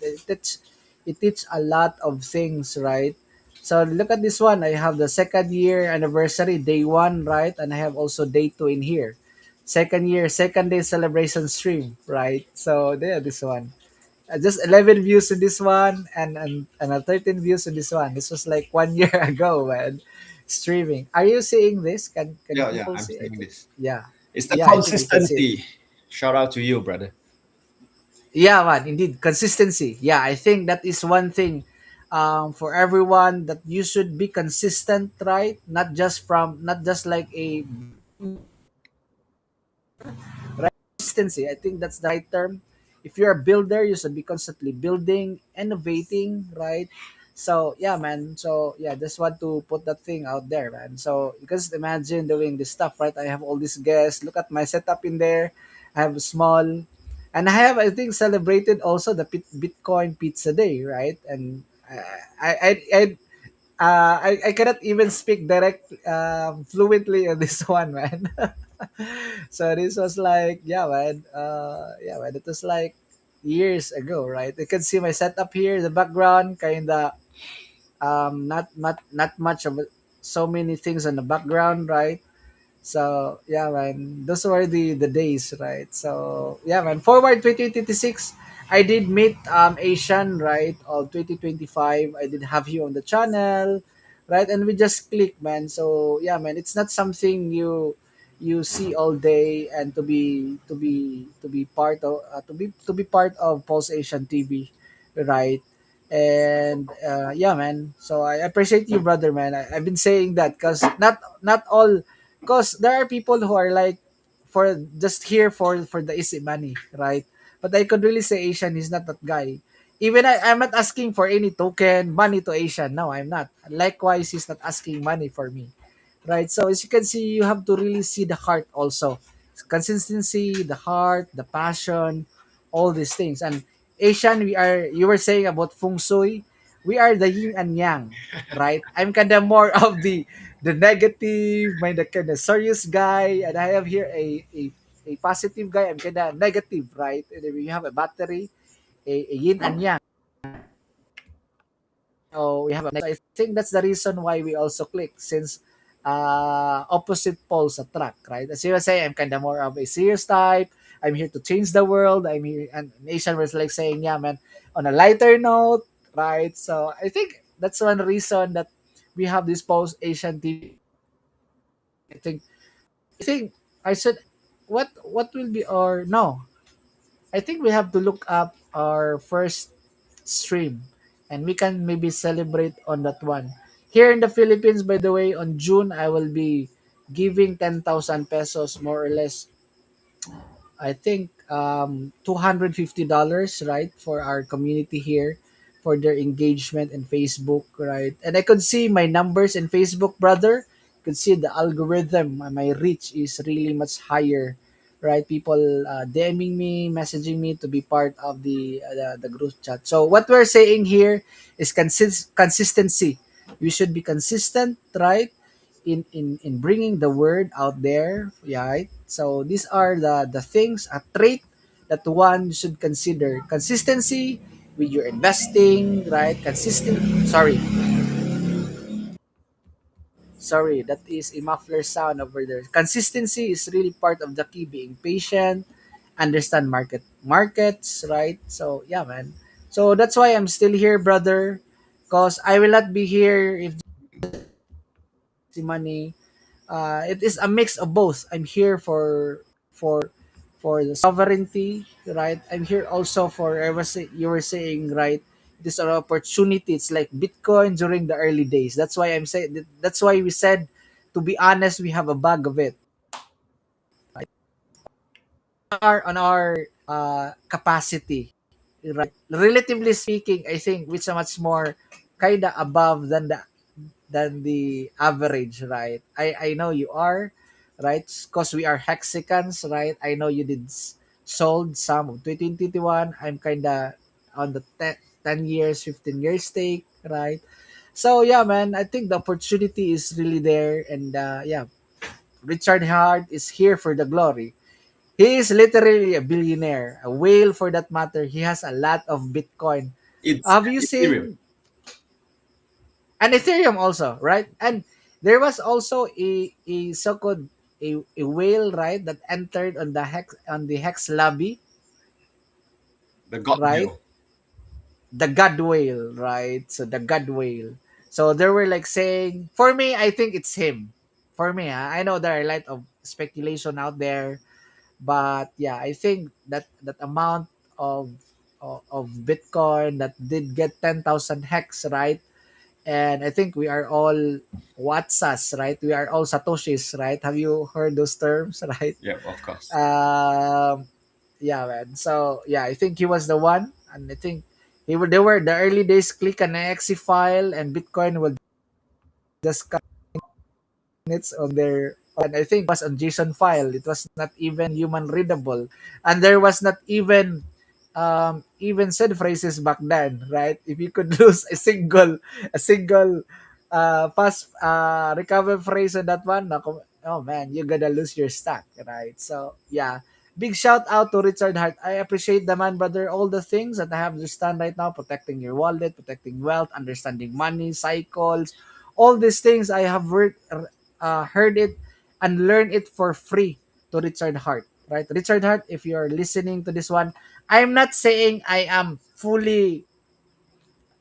it teach a lot of things, right? So look at this one. I have the second year anniversary day one, right? And I have also day two in here. Second year, second day celebration stream, right? So there, this one. Just 11 views in this one and 13 views in this one. This was like 1 year ago, man. Streaming. Are you seeing this? Can you Yeah, yeah, people I'm see? I seeing think, this. yeah. It's the Yeah, I think you can see it. consistency. Shout out to you, brother. Yeah, man, indeed. Consistency. Yeah, I think that is one thing for everyone that you should be consistent, right? Not just like a right consistency. I think that's the right term. If you're a builder, you should be constantly building, innovating, right? So yeah, man. So yeah, just want to put that thing out there, man. So you can just imagine doing this stuff, right? I have all these guests. Look at my setup in there. I have a small, and I have, I think, celebrated also the Bitcoin Pizza Day, right? And I cannot even speak direct fluently on this one, man. So this was like, yeah, man, it was like years ago, right? You can see my setup here, the background, kinda not much of so many things on the background, right? So yeah, man, those were the days, right? So yeah, man, forward 2026, I did meet Asian, right? Of 2025, I did have you on the channel, right? And we just click, man. So yeah, man, it's not something you see all day, and to be part of to be part of Pulse Asian TV, right? And yeah, man. So I appreciate you, brother, man. I've been saying that because not all, because there are people who are like for just here for the easy money, right? But I could really say Asian is not that guy. Even I'm not asking for any token money to Asian. No, I'm not. Likewise, he's not asking money for me, right? So as you can see, you have to really see the heart also. Consistency, the heart, the passion, all these things. And Asian, you were saying about feng shui, we are the yin and yang, right? I'm kind of more of the negative, my the kind of serious guy, and I have here a positive guy. I'm kind of negative, right? And then we have a battery, a yin and yang. So we have a I think that's the reason why we also click, since opposite poles attract, right? As you were saying, I'm kind of more of a serious type. I'm here to change the world. I'm here, and Asian was like saying, yeah, man, on a lighter note, right? So I think that's one reason that we have this post Asian TV. I think I said, what will be our no? I think we have to look up our first stream, and we can maybe celebrate on that one. Here in the Philippines, by the way, on June, I will be giving 10,000 pesos, more or less, I think $250, right, for our community here, for their engagement in Facebook, right? And I could see my numbers in Facebook, brother. Could see the algorithm, my reach is really much higher, right? People DMing me, messaging me to be part of the group chat. So what we're saying here is consistency. We should be consistent, right? In bringing the word out there, right? So these are the things, a trait that one should consider: consistency with your investing, right? Sorry, that is a muffler sound over there. Consistency is really part of the key. Being patient, understand markets, right? So yeah, man. So that's why I'm still here, brother. Because I will not be here if the money. It is a mix of both. I'm here for for the sovereignty, right? I'm here also for you were saying, right? It is an opportunity. It's like Bitcoin during the early days. That's why I'm saying. That's why we said, to be honest, we have a bag of it. On our capacity, right? Relatively speaking, I think it's a much more kinda above than the average, right? I know you are, right? Because we are Hexicans, right? I know you did sold some of 2021. I'm kinda on the 10 years, 15 years stake, right? So yeah, man, I think the opportunity is really there, and yeah, Richard Hart is here for the glory. He is literally a billionaire, a whale for that matter. He has a lot of Bitcoin. It's Have you Ethereum. seen, and Ethereum also, right? And there was also a so-called a whale, right, that entered on the hex lobby, The God right? Wheel. The God whale, right? So the God whale. So there were like saying, for me, I think it's him. For me, I know there are a lot of speculation out there, but yeah, I think that amount of of Bitcoin that did get 10,000 hex, right? And I think we are all Watsas, right? We are all Satoshis, right? Have you heard those terms, right? Yeah, of course. Um, yeah, man. So yeah, I think he was the one, and I think they were the early days. Click an exe file, and Bitcoin will just come minutes on their. And I think it was on JSON file. It was not even human readable, and there was not even said phrases back then, right? If you could lose a single fast recover phrase on that one, oh man, you're gonna lose your stack, right? So yeah, big shout out to Richard Hart. I appreciate the man, brother. All the things that I have understand right now: protecting your wallet, protecting wealth, understanding money cycles, all these things I have heard it and learned it for free to Richard Hart, right? Richard Hart, if you're listening to this one, I'm not saying I am fully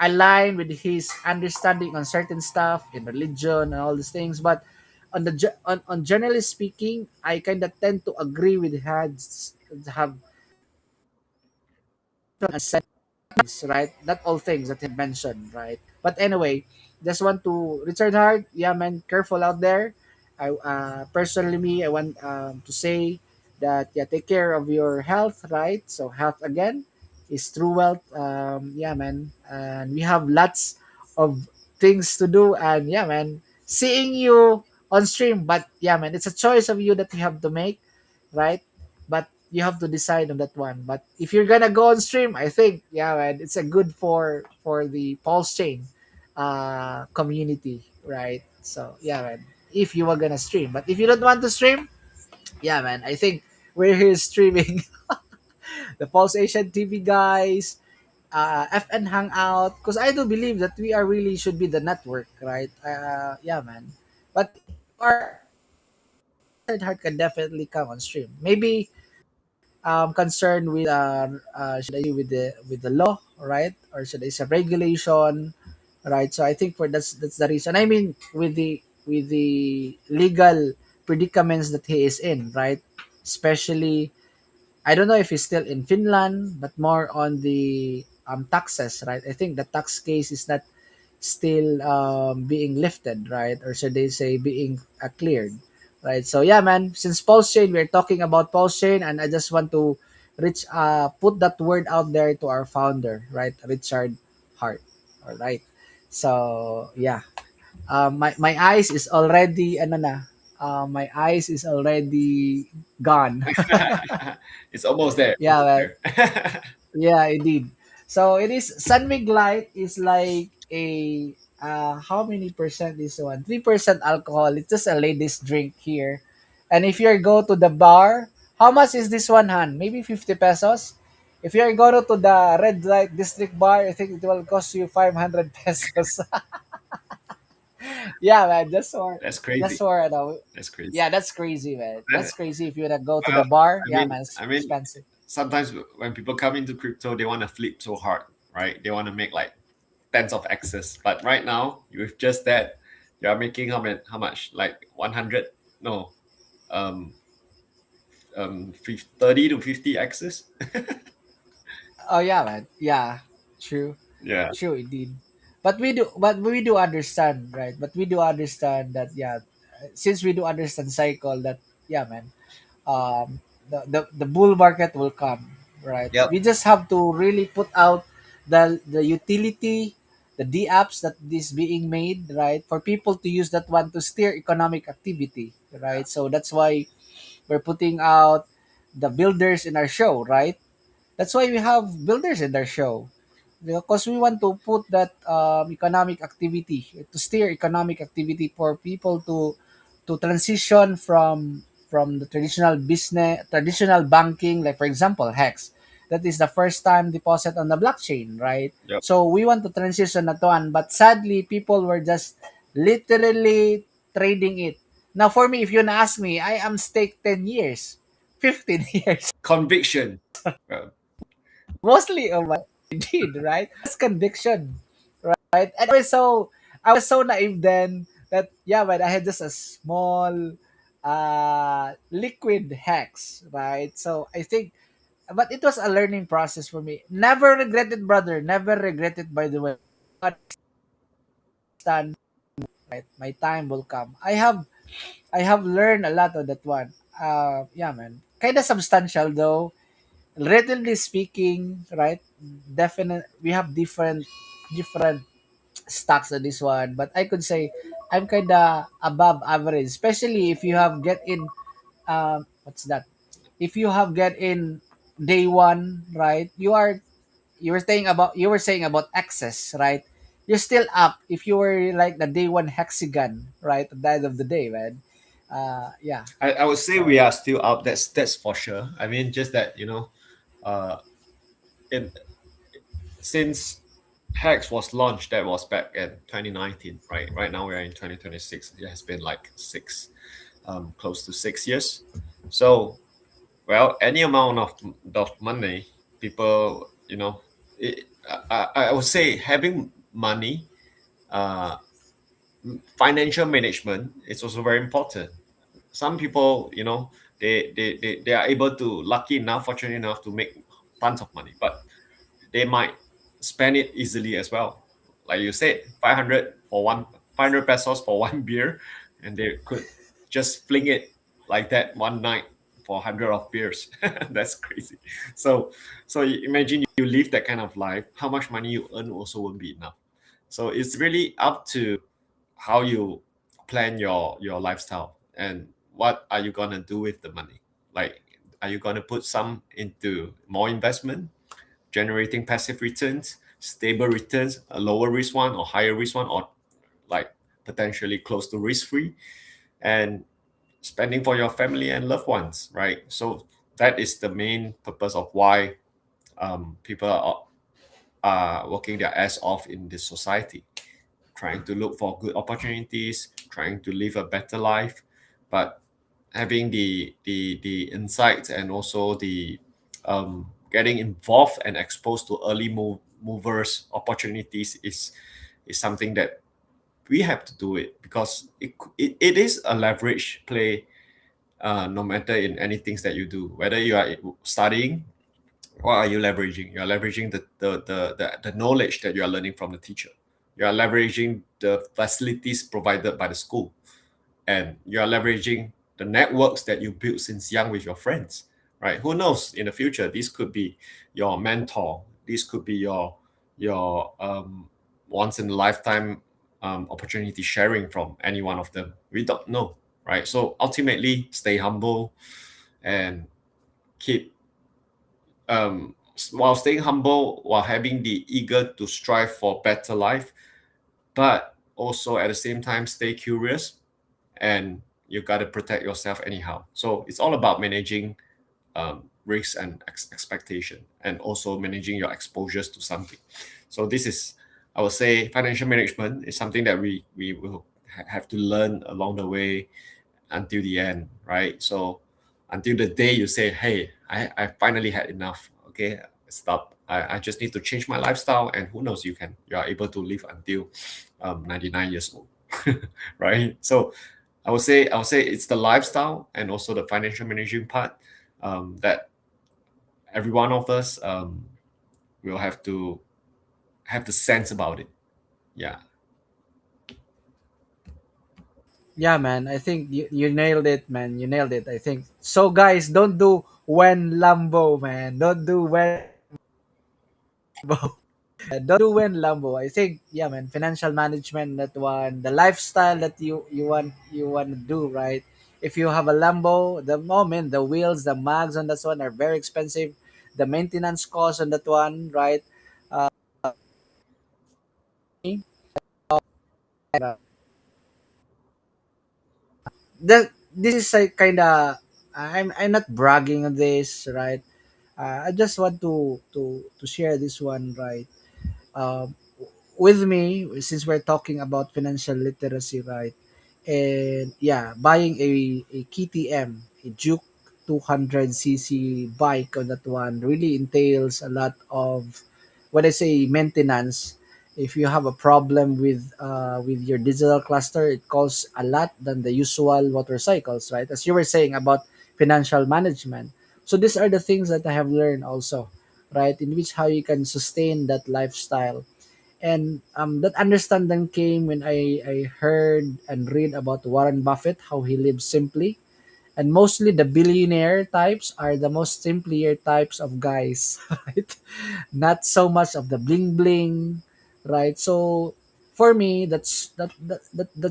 aligned with his understanding on certain stuff in religion and all these things, but on generally speaking, I kind of tend to agree with has have said, right? Not all things that he mentioned, right? But anyway, just want to Richard Hart, yeah, man, careful out there. I personally me, I want to say that yeah, take care of your health, right? So health again is true wealth. Yeah, man, and we have lots of things to do, and yeah, man, seeing you on stream, but yeah, man, it's a choice of you that you have to make, right? But you have to decide on that one. But if you're gonna go on stream, I think yeah, man, it's a good for the Pulsechain community, right? So yeah, man, if you were gonna stream, but if you don't want to stream, yeah, man, I think we're here streaming the Pulse Asian TV guys, FN Hangout, because I do believe that we are really should be the network, right? Yeah, man. But our third heart can definitely come on stream. Maybe concerned with should I say with the law, right? Or should I say regulation, right? So I think for that's the reason. I mean, with the legal predicaments that he is in, right? Especially, I don't know if he's still in Finland, but more on the taxes, right? I think the tax case is not still being lifted, right? Or should they say being cleared, right? So yeah, man. Since Pulsechain, we're talking about Pulsechain, and I just want to put that word out there to our founder, right, Richard Hart. All right. So yeah, my eyes is already ano na, my eyes is already gone. It's almost there. Yeah, Almost man. there. Yeah, indeed. So it is Sunwig Light is like a how many percent is one? 3% alcohol. It's just a ladies drink here. And if you go to the bar, how much is this one, Han? Maybe 50 pesos. If you go to the red light district bar, I think it will cost you 500 pesos. Yeah, man, That's just crazy. for That's crazy. yeah, that's crazy, man. That- That's crazy if you wanna go to well, the bar. I Yeah, mean, man, it's I mean, expensive. sometimes when people come into crypto, they want to flip so hard. right? They want to make like tens of X's. But right now, with just that, you are making how much? Like 100? No, um, 30 to 50 X's. Oh yeah, man. Yeah, true, Yeah. true indeed. But we do understand, right? But we do understand that, yeah, since we do understand cycle, that, yeah, man, um, the bull market will come, right? Yep. We just have to really put out the utility, the D apps that is being made, right, for people to use that one to steer economic activity, right? So that's why we're putting out the builders in our show, right? That's why we have builders in their show, because we want to put that economic activity, to steer economic activity for people to transition from the traditional business, traditional banking, like for example hex, that is the first time deposit on the blockchain, right? Yep. So we want to transition that one, but sadly people were just literally trading it. Now for me, if you ask me, I am stake 10 years, 15 years, Conviction. Uh, mostly of my did, right? That's conviction, right? And I was so naive then that, yeah, but I had just a small liquid hex, right? So I think, but it was a learning process for me. Never regret it, brother. Never regret it, by the way. Understand, right? My time will come. I have learned a lot of that one. Yeah, man. Kind of substantial though, relatively speaking, right? Definite. We have different stocks on this one, but I could say I'm kind of above average, especially if you have get in. What's that? If you have get in day one, right? You were saying about access, right? You're still up if you were like the day one hexagon, right? At the end of the day, man. Yeah. I would say we So are still up. That's for sure. I mean, just that, uh, in since Hex was launched, that was back in 2019, right? Right now we're in 2026. It has been like close to 6 years. So, well, any amount of money, people, I would say having money, uh, financial management is also very important. Some people, they are able to, lucky enough, fortunate enough to make tons of money, but they might spend it easily as well. Like you said, 500 pesos for one beer, and they could just fling it like that one night for 100 of beers. That's crazy. So, so you imagine you live that kind of life, how much money you earn also won't be enough. So it's really up to how you plan your lifestyle and what are you gonna do with the money. Like, are you gonna put some into more investment, generating passive returns, stable returns, a lower risk one or higher risk one, or like potentially close to risk free, and spending for your family and loved ones, right? So that is the main purpose of why people are working their ass off in this society, trying to look for good opportunities, trying to live a better life, but having the insights and also the getting involved and exposed to early movers opportunities is something that we have to do it, because it is a leverage play, no matter in any things that you do, whether you are studying. What are you leveraging? You're leveraging the knowledge that you are learning from the teacher. You are leveraging the facilities provided by the school, and you are leveraging the networks that you built since young with your friends, right? Who knows, in the future this could be your mentor, this could be your once in a lifetime opportunity sharing from any one of them. We don't know, right? So ultimately, stay humble and keep while staying humble, while having the eager to strive for better life, but also at the same time stay curious, and you got to protect yourself anyhow. So it's all about managing risks and expectation, and also managing your exposures to something. So this is, I would say, financial management is something that we will have to learn along the way until the end, right? So until the day you say, hey, I finally had enough, okay, stop, I just need to change my lifestyle, and who knows, you are able to live until 99 years old, right? So I would say it's the lifestyle and also the financial managing part that every one of us will have the sense about it. Yeah. Yeah, man. I think you nailed it, man. You nailed it. I think so. Guys, don't do when Lambo, man. Don't do when Lambo. Don't do when Lambo. I think, yeah, man. Financial management, that one, the lifestyle that you want to do, right? If you have a Lambo, the moment the wheels, the mags on that one are very expensive. The maintenance cost on that one, right? Uh, this is like kind of, I'm not bragging on this, right? I just want to share this one, right? Um, with me, since we're talking about financial literacy, right? And yeah, buying a KTM, a Duke 200cc bike on that one really entails a lot of, when I say maintenance, if you have a problem with your digital cluster, it costs a lot than the usual motorcycles, right? As you were saying about financial management. So these are the things that I have learned also, right? In which how you can sustain that lifestyle. And that understanding came when I heard and read about Warren Buffett, how he lives simply. And mostly the billionaire types are the most simpler types of guys, right? Not so much of the bling bling, right? So for me, that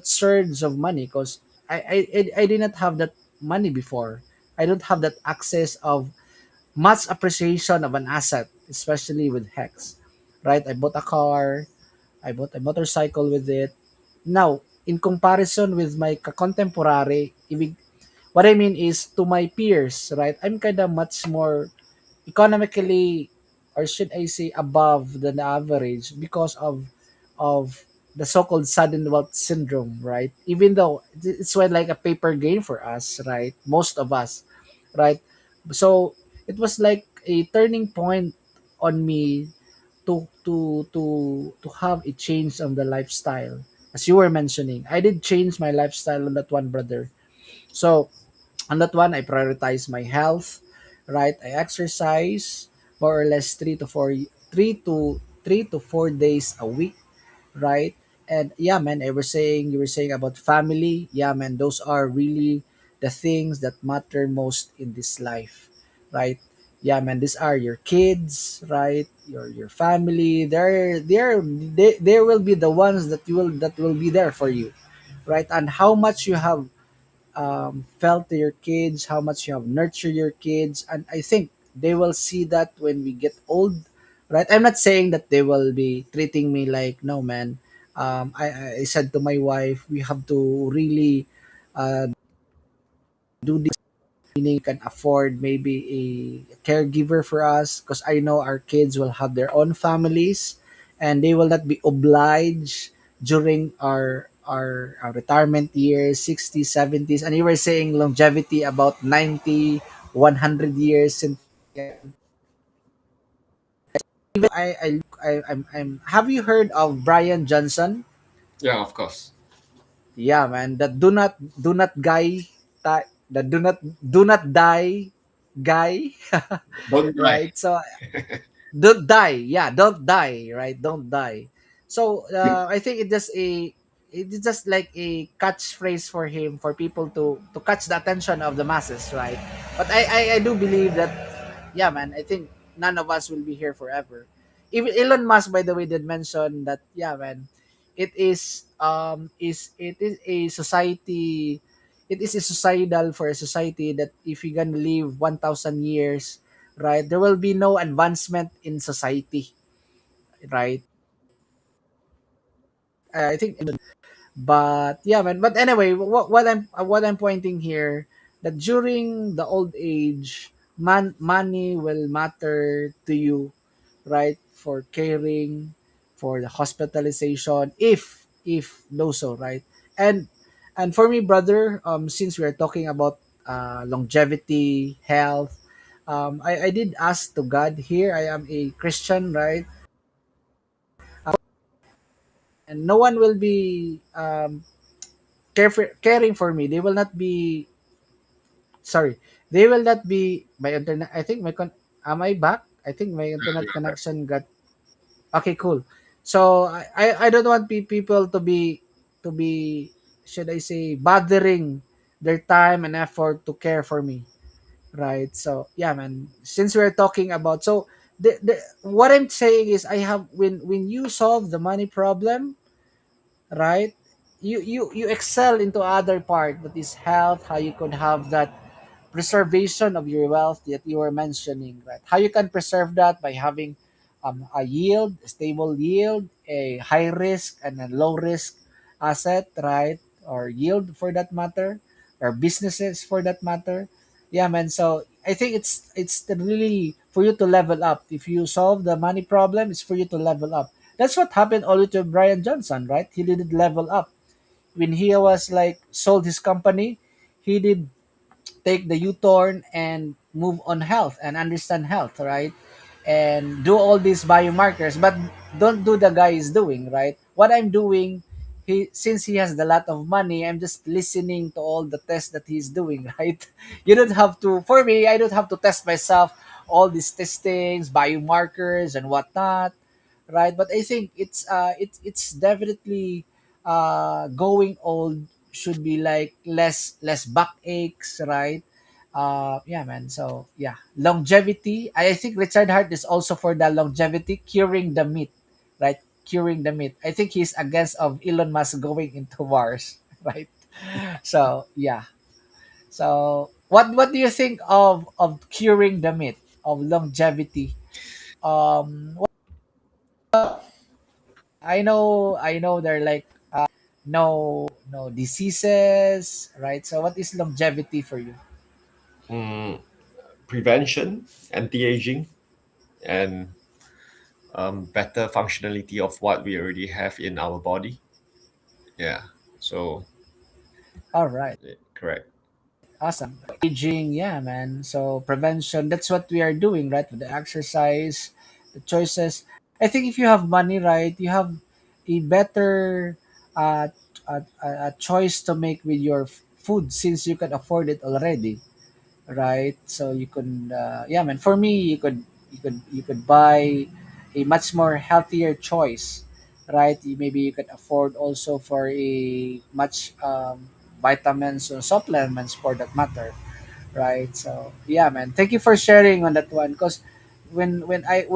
surge of money, because I did not have that money before. I don't have that access of much appreciation of an asset, especially with Hex, right? I bought a car, I bought a motorcycle with it. Now, in comparison with my contemporary, what I mean is to my peers, right? I'm kind of much more economically, or should I say above than the average, because of the so-called sudden wealth syndrome, right? Even though it's why like a paper game for us, right? Most of us, right? So it was like a turning point on me to have a change on the lifestyle. As you were mentioning, I did change my lifestyle on that one, brother. So on that one, I prioritize my health, right? I exercise more or less 3 to 4 days a week, right? And yeah, man, you were saying about family. Yeah, man, those are really the things that matter most in this life, right? Yeah, man, these are your kids, right? Your family. They will be the ones that will be there for you, right? And how much you have felt to your kids, how much you have nurtured your kids. And I think they will see that when we get old, right? I'm not saying that they will be treating me like, no, man. I said to my wife, we have to really do this, meaning can afford maybe a caregiver for us, because I know our kids will have their own families and they will not be obliged during our retirement years, 60s, 70s. And you were saying longevity about 90, 100 years. And even I'm have you heard of Brian Johnson? Yeah, of course. Yeah, man. That do not that do not die guy. Don't die. Right? So don't die, yeah, don't die, right? Don't die. So I think it's just like a catchphrase for him, for people to catch the attention of the masses, right? But I do believe that, yeah, man, I think none of us will be here forever. Even Elon Musk, by the way, did mention that, yeah, man, it is a society, it is a societal for a society that if you're gonna live 1,000 years, right, there will be no advancement in society, right? I think, but yeah, man. But anyway, what I'm pointing here, that during the old age, money will matter to you, right? For caring, for the hospitalization, if no so, right? And for me, brother, since we are talking about longevity, health, I did ask to God here. I am a Christian, right? And no one will be caring for me. They will not be sorry. They will not be my internet. I think am I back? I think my internet connection got okay. Cool. So I don't want people to be should I say bothering their time and effort to care for me, right? So yeah, man. Since we're talking about the what I'm saying is I have when you solve the money problem, right? You excel into other part that is health, how you could have that preservation of your wealth that you were mentioning, right? How you can preserve that by having a yield, a stable yield, a high risk and a low risk asset, right? Or yield for that matter, or businesses for that matter. Yeah, man. So I think really for you to level up. If you solve the money problem, it's for you to level up. That's what happened only to Brian Johnson, right? He didn't level up when he was like sold his company. He did take the U-turn and move on health and understand health, right? And do all these biomarkers, but don't do the guy is doing, right? What I'm doing, he since he has a lot of money, I'm just listening to all the tests that he's doing, right? You don't have to. For me, I don't have to test myself all these testings, biomarkers, and whatnot, right? But I think it's definitely going old should be like less back aches, right? Yeah, man. So yeah, longevity. I think Richard Hart is also for the longevity, curing the myth, right? Curing the myth. I think he's against of Elon Musk going into Mars, right? So yeah. So what do you think of curing the myth of longevity? What I know they're like no diseases, right? So what is longevity for you? Mm, prevention, anti-aging, and better functionality of what we already have in our body. Yeah. So All right. correct. Awesome. Aging, yeah, man. So prevention, that's what we are doing, right? With the exercise, the choices. I think if you have money, right, you have a better a choice to make with your food since you can afford it already, right? So you can, yeah, man. For me, you could buy a much more healthier choice, right? Maybe you could afford also for a much vitamins or supplements for that matter, right? So yeah, man. Thank you for sharing on that one. Because when I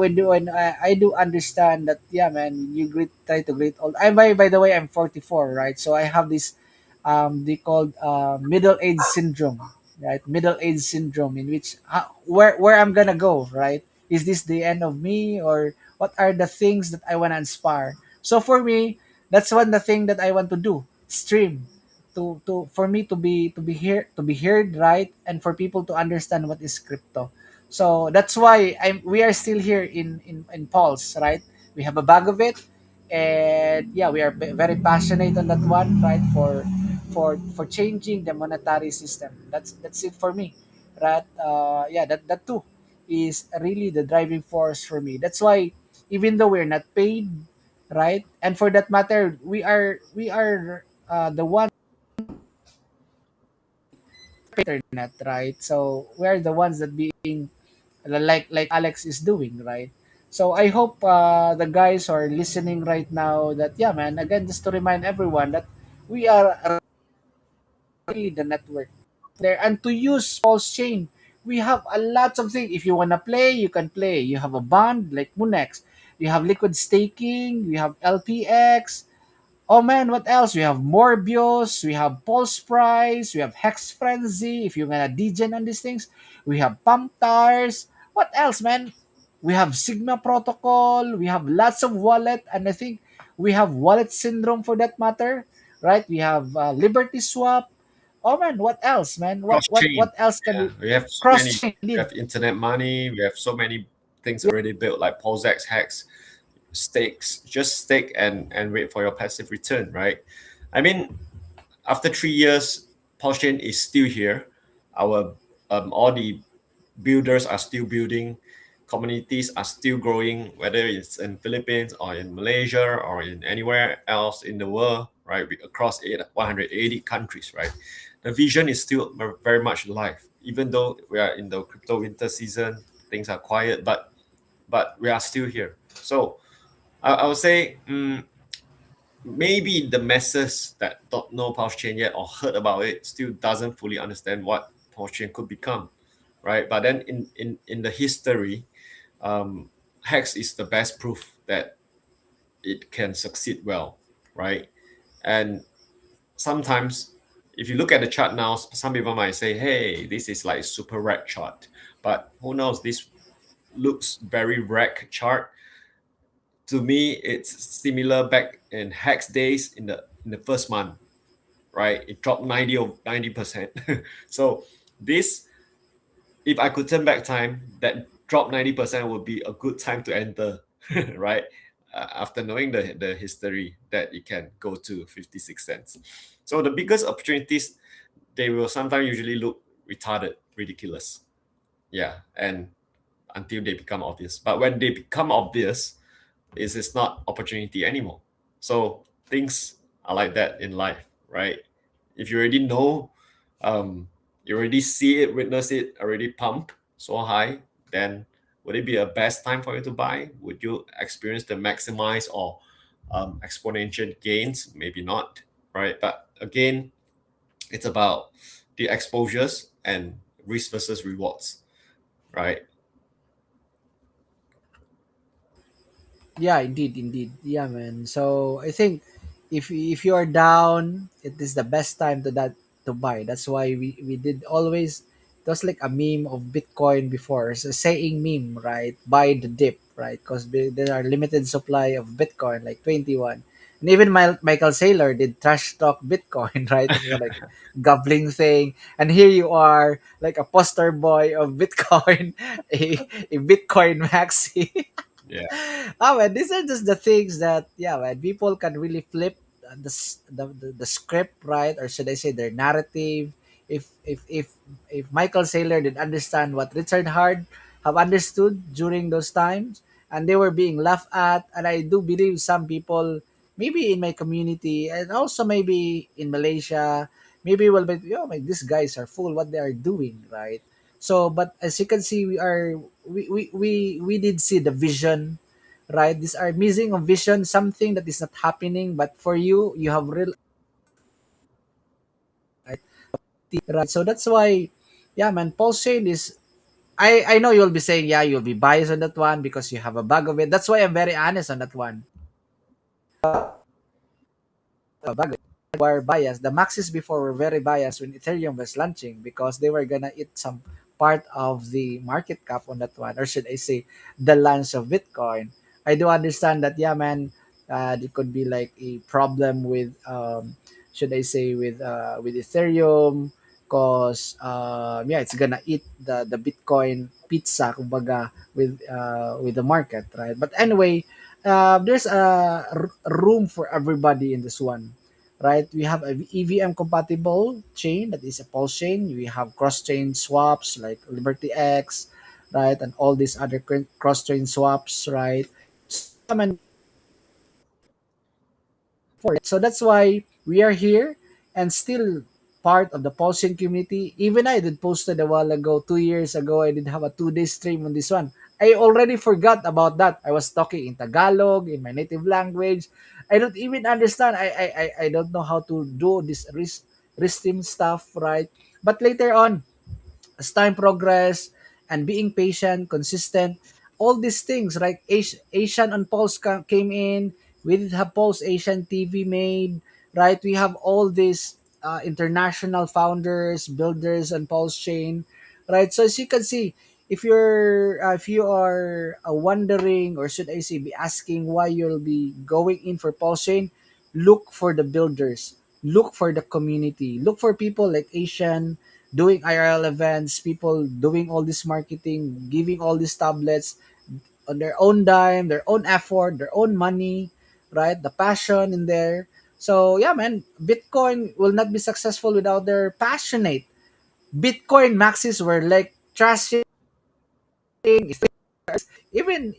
do understand that, yeah, man. You try to greet old. I by the way, I'm 44, right? So I have this they called middle age syndrome, right? Middle age syndrome in which where I'm gonna go, right? Is this the end of me, or what are the things that I wanna inspire? So for me, that's one the thing that I want to do. Stream to for me to be heard, right, and for people to understand what is crypto. So that's why we are still here in Pulse, right? We have a bag of it, and yeah, we are very passionate on that one, right? For changing the monetary system. That's it for me, right? Yeah, that too is really the driving force for me. That's why even though we're not paid, right, and for that matter, we are the one internet, right? So we're the ones that being like Alex is doing, right? So I hope the guys are listening right now that, yeah, man, again, just to remind everyone that we are really the network there, and to use Pulse Chain, we have a lot of things. If you wanna play, you can play. You have a bond like Munex. You have liquid staking. We have LPX. Oh man, what else? We have Morbius, we have Pulse Price, we have Hex Frenzy, if you're gonna degen on these things. We have Pump Tars. What else, man? We have Sigma Protocol, we have lots of wallet, and I think we have wallet syndrome for that matter, right? We have Liberty Swap. Oh man, what else, man? What Cross what chain. what else can Yeah, we we have so cross many. chain We indeed? have internet money. We have so many things already built, like PulseX hacks, stakes. Just stake and wait for your passive return, right? I mean, after 3 years, Pulsechain is still here. Our all the builders are still building, communities are still growing, whether it's in Philippines or in Malaysia or in anywhere else in the world, right? Across 180 countries, right? The vision is still very much alive, even though we are in the crypto winter season. Things are quiet, but we are still here. So I would say maybe the masses that don't know Pulsechain yet or heard about it still doesn't fully understand what Pulsechain could become, right? But then in the history, Hex is the best proof that it can succeed well, right? And sometimes if you look at the chart now, some people might say, hey, this is like super red chart. But who knows? This looks very wreck chart. To me, it's similar back in Hex days in the first month, right? It dropped 90 or 90%. So this, if I could turn back time, that drop 90% would be a good time to enter, right? After knowing the history that it can go to 56 cents. So the biggest opportunities, they will sometimes usually look retarded, ridiculous. Yeah. And until they become obvious. But when they become obvious, it's not opportunity anymore. So things are like that in life, right? If you already know, you already see it, witness it, already pump so high, then would it be a best time for you to buy? Would you experience the maximize or exponential gains? Maybe not, right? But again, it's about the exposures and risk versus rewards, right? Yeah, indeed, indeed. Yeah, man. So I think if you are down, it is the best time to buy. That's why we did always, it was like a meme of Bitcoin before. It's a saying meme, right? Buy the dip, right? Because there are limited supply of Bitcoin, like 21. And even Michael Saylor did trash talk Bitcoin, right? It's like gambling thing. And here you are, like a poster boy of Bitcoin, a Bitcoin maxi. Yeah. Man, these are just the things that, yeah, man, people can really flip the script, right? Or should I say their narrative? If Michael Saylor did understand what Richard Hard have understood during those times, and they were being laughed at, and I do believe some people, maybe in my community, and also maybe in Malaysia, maybe will be, like, these guys are fool what they are doing, right? So, but as you can see, we did see the vision, right? These are missing of vision, something that is not happening, but for you, you have real, right? So that's why, yeah, man, Paul Shane is. I know you'll be saying, yeah, you'll be biased on that one because you have a bag of it. That's why I'm very honest on that one. Bago were biased. The maxis before were very biased when Ethereum was launching because they were gonna eat some part of the market cap on that one, or should I say, the launch of Bitcoin. I do understand that, yeah, man, it could be like a problem with, should I say, with Ethereum, cause yeah, it's gonna eat the Bitcoin pizza, kumbaga, with the market, right? But anyway, there's a room for everybody in this one, right? We have a EVM compatible chain that is a pulse chain. We have cross chain swaps like Liberty X, right, and all these other cross chain swaps, right? I mean, for it. So that's why we are here and still part of the Pulsing community. Even I did posted a while ago, 2 years ago, I did have a 2 day stream on this one. I already forgot about that. I was talking in Tagalog, in my native language. I don't even understand. I don't know how to do this stream stuff, right? But later on, as time progress and being patient, consistent, all these things, right? Asian on Pulse came in. We did have Pulse Asian TV made, right? We have all these international founders, builders on Pulse Chain, right? So as you can see, if you are wondering, or should I say, be asking why you'll be going in for Pulse Chain, look for the builders, look for the community, look for people like Asian doing IRL events, people doing all this marketing, giving all these tablets on their own dime, their own effort, their own money, right? The passion in there. So yeah, man, Bitcoin will not be successful without their passionate. Bitcoin maxis were like trashing. even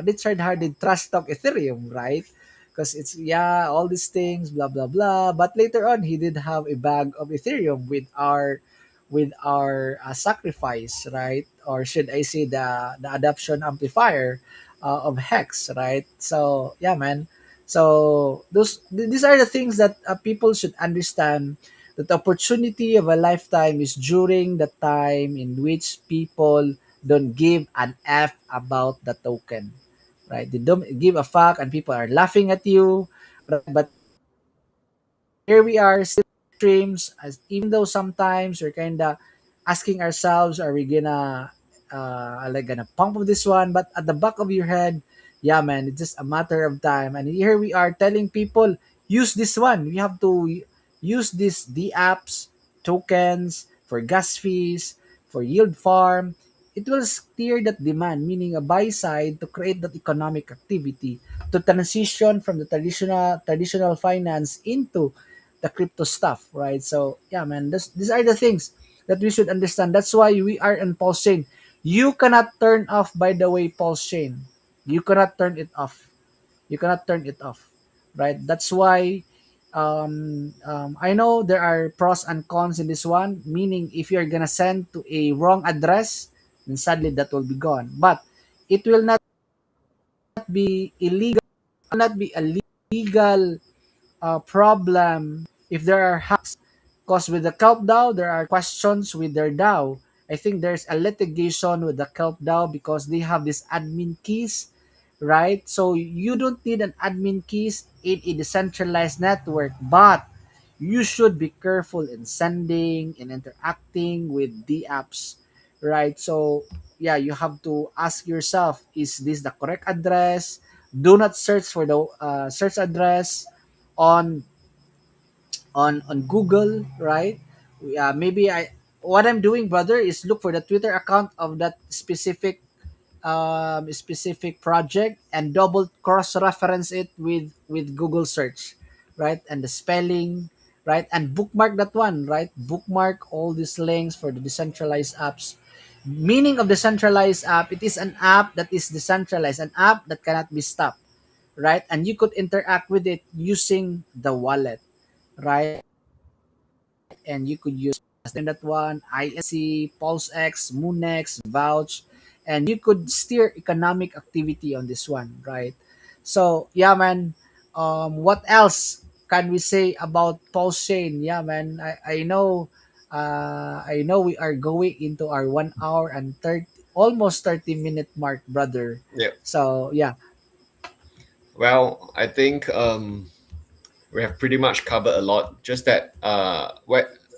Richard Hardin trash talk Ethereum, right? Because it's yeah, all these things, blah blah blah. But later on, he did have a bag of Ethereum with our sacrifice, right? Or should I say the adoption amplifier of Hex, right? So yeah, man. So these are the things that people should understand, that the opportunity of a lifetime is during the time in which people don't give an F about the token, right? They don't give a fuck and people are laughing at you, right? But here we are still streams, as even though sometimes we're kind of asking ourselves, are we gonna like gonna pump of this one? But at the back of your head, yeah, man, it's just a matter of time. And here we are telling people, use this one. You have to use this the apps, tokens for gas fees, for yield farm. It will steer that demand, meaning a buy side to create that economic activity to transition from the traditional finance into the crypto stuff, right? So yeah, man, these are the things that we should understand. That's why we are in Pulse Chain. You cannot turn off, by the way, Pulse Chain. You cannot turn it off. You cannot turn it off, right? That's why I know there are pros and cons in this one. Meaning, if you're gonna send to a wrong address, then sadly that will be gone. But it will not be illegal. It will not be a legal problem if there are hacks. Because with the Kelp DAO, there are questions with their DAO. I think there's a litigation with the Kelp DAO because they have these admin keys, right? So you don't need an admin keys in a decentralized network, but you should be careful in sending and interacting with the apps, right? So yeah, you have to ask yourself, is this the correct address? Do not search for the search address on on Google, right? Maybe I what I'm doing, brother, is look for the Twitter account of that specific project and double cross reference it with Google search, right? And the spelling, right? And bookmark that one, right? Bookmark all these links for the decentralized apps. Meaning of decentralized app, it is an app that is decentralized, an app that cannot be stopped, right? And you could interact with it using the wallet, right? And you could use in that one, INC, PulseX, MoonX, Vouch, and you could steer economic activity on this one, right? So yeah, man. What else can we say about Pulse Chain? Yeah, man. I know we are going into our 1 hour and 30, almost 30 minute mark, brother. Yeah. So yeah, Well, I think we have pretty much covered a lot. Just that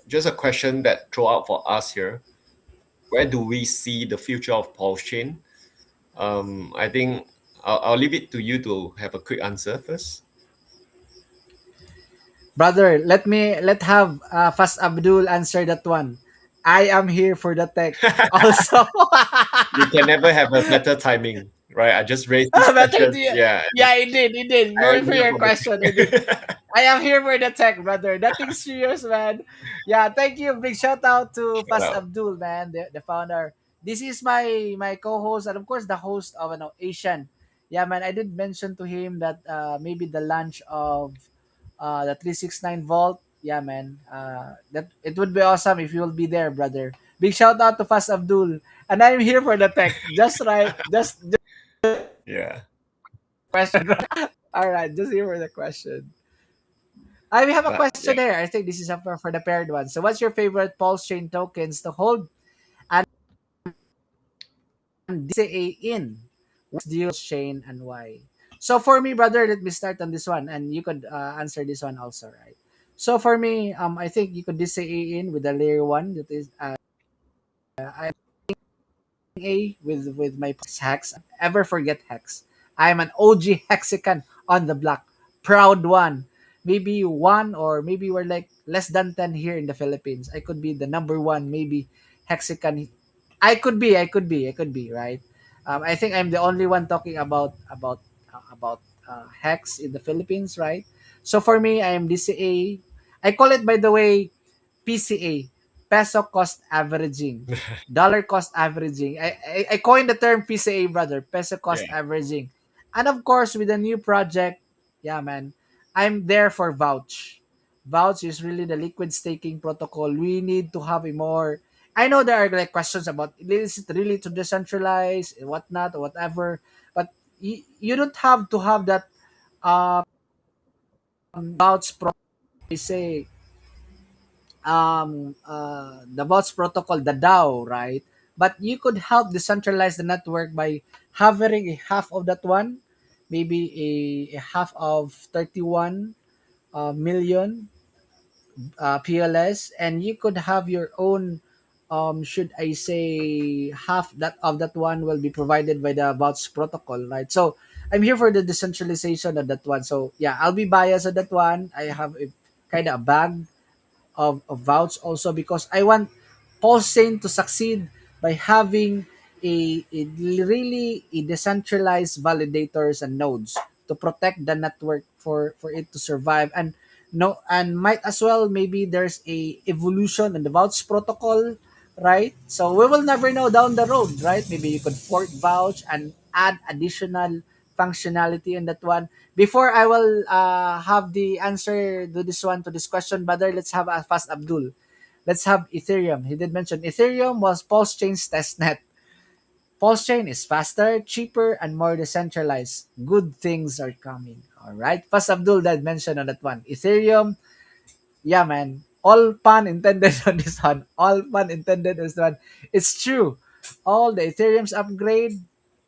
just a question that throw out for us here. Where do we see the future of Pulse Chain? I think I'll leave it to you to have a quick answer first. brother, let have Fast Abdul answer that one. I am here for the tech. Also, You can never have a better timing, right? I just raised this better question. to you. Yeah, and Yeah, it did. It did. I am Going for here your for the question, it did. tech. I am here for the tech, brother. Nothing serious, man. Yeah, thank you. Big shout out to Shout Fast out. Abdul, man, the founder. This is my co-host and of course the host of Asian. Yeah, man. I did mention to him that maybe the launch of the 369 Vault. Yeah, man. That it would be awesome if you will be there, brother. Big shout out to Fast Abdul, and I'm here for the tech. Just right. Just Yeah, question. All right, just here for the question. I have a but yeah, question here. I think this is up for the paired one. So, what's your favorite Pulse Chain tokens to hold and DCA in? What's the Pulse Chain and why? So, for me, brother, let me start on this one, and you could answer this one also, right? So, for me, I think you could DCA in with the layer one. That is, I'm A with my Hex. Ever forget Hex? I'm an OG Hexican on the block. Proud one. Maybe one or maybe we're like less than 10 here in the Philippines. I could be the number one, maybe Hexican. I could be, right? I think I'm the only one talking about Hex in the Philippines, right? So for me, I am DCA. I call it, by the way, PCA. peso cost averaging, dollar cost averaging. I coined the term PCA, brother, peso cost Yeah. averaging. And of course, with a new project, yeah, man, I'm there for Vouch. Vouch is really the liquid staking protocol. We need to have a more. I know there are like questions about is it really to decentralize and whatnot or whatever, but you don't have to have that Vouch pro. They say the bots protocol, the DAO, right? But you could help decentralize the network by having a half of that one, maybe a half of 31 million PLS, and you could have your own. Should I say half that of that one will be provided by the bots protocol, right? So I'm here for the decentralization of that one. So yeah, I'll be biased on that one. I have a kind of a bag of vouch also because I want Pulsechain to succeed by having a really a decentralized validators and nodes to protect the network for it to survive and no and might as well maybe there's a evolution in the vouch protocol, right? So we will never know down the road, right? Maybe you could fork vouch and add additional functionality in that one. Before I will have the answer to this one to this question, brother, let's have a fast Abdul. Let's have Ethereum. He did mention Ethereum was PulseChain's testnet. PulseChain is faster, cheaper, and more decentralized. Good things are coming. All right. Fast Abdul did mention on that one. Ethereum, yeah, man. All pun intended on this one. All pun intended on this one. It's true. All the Ethereum's upgrade,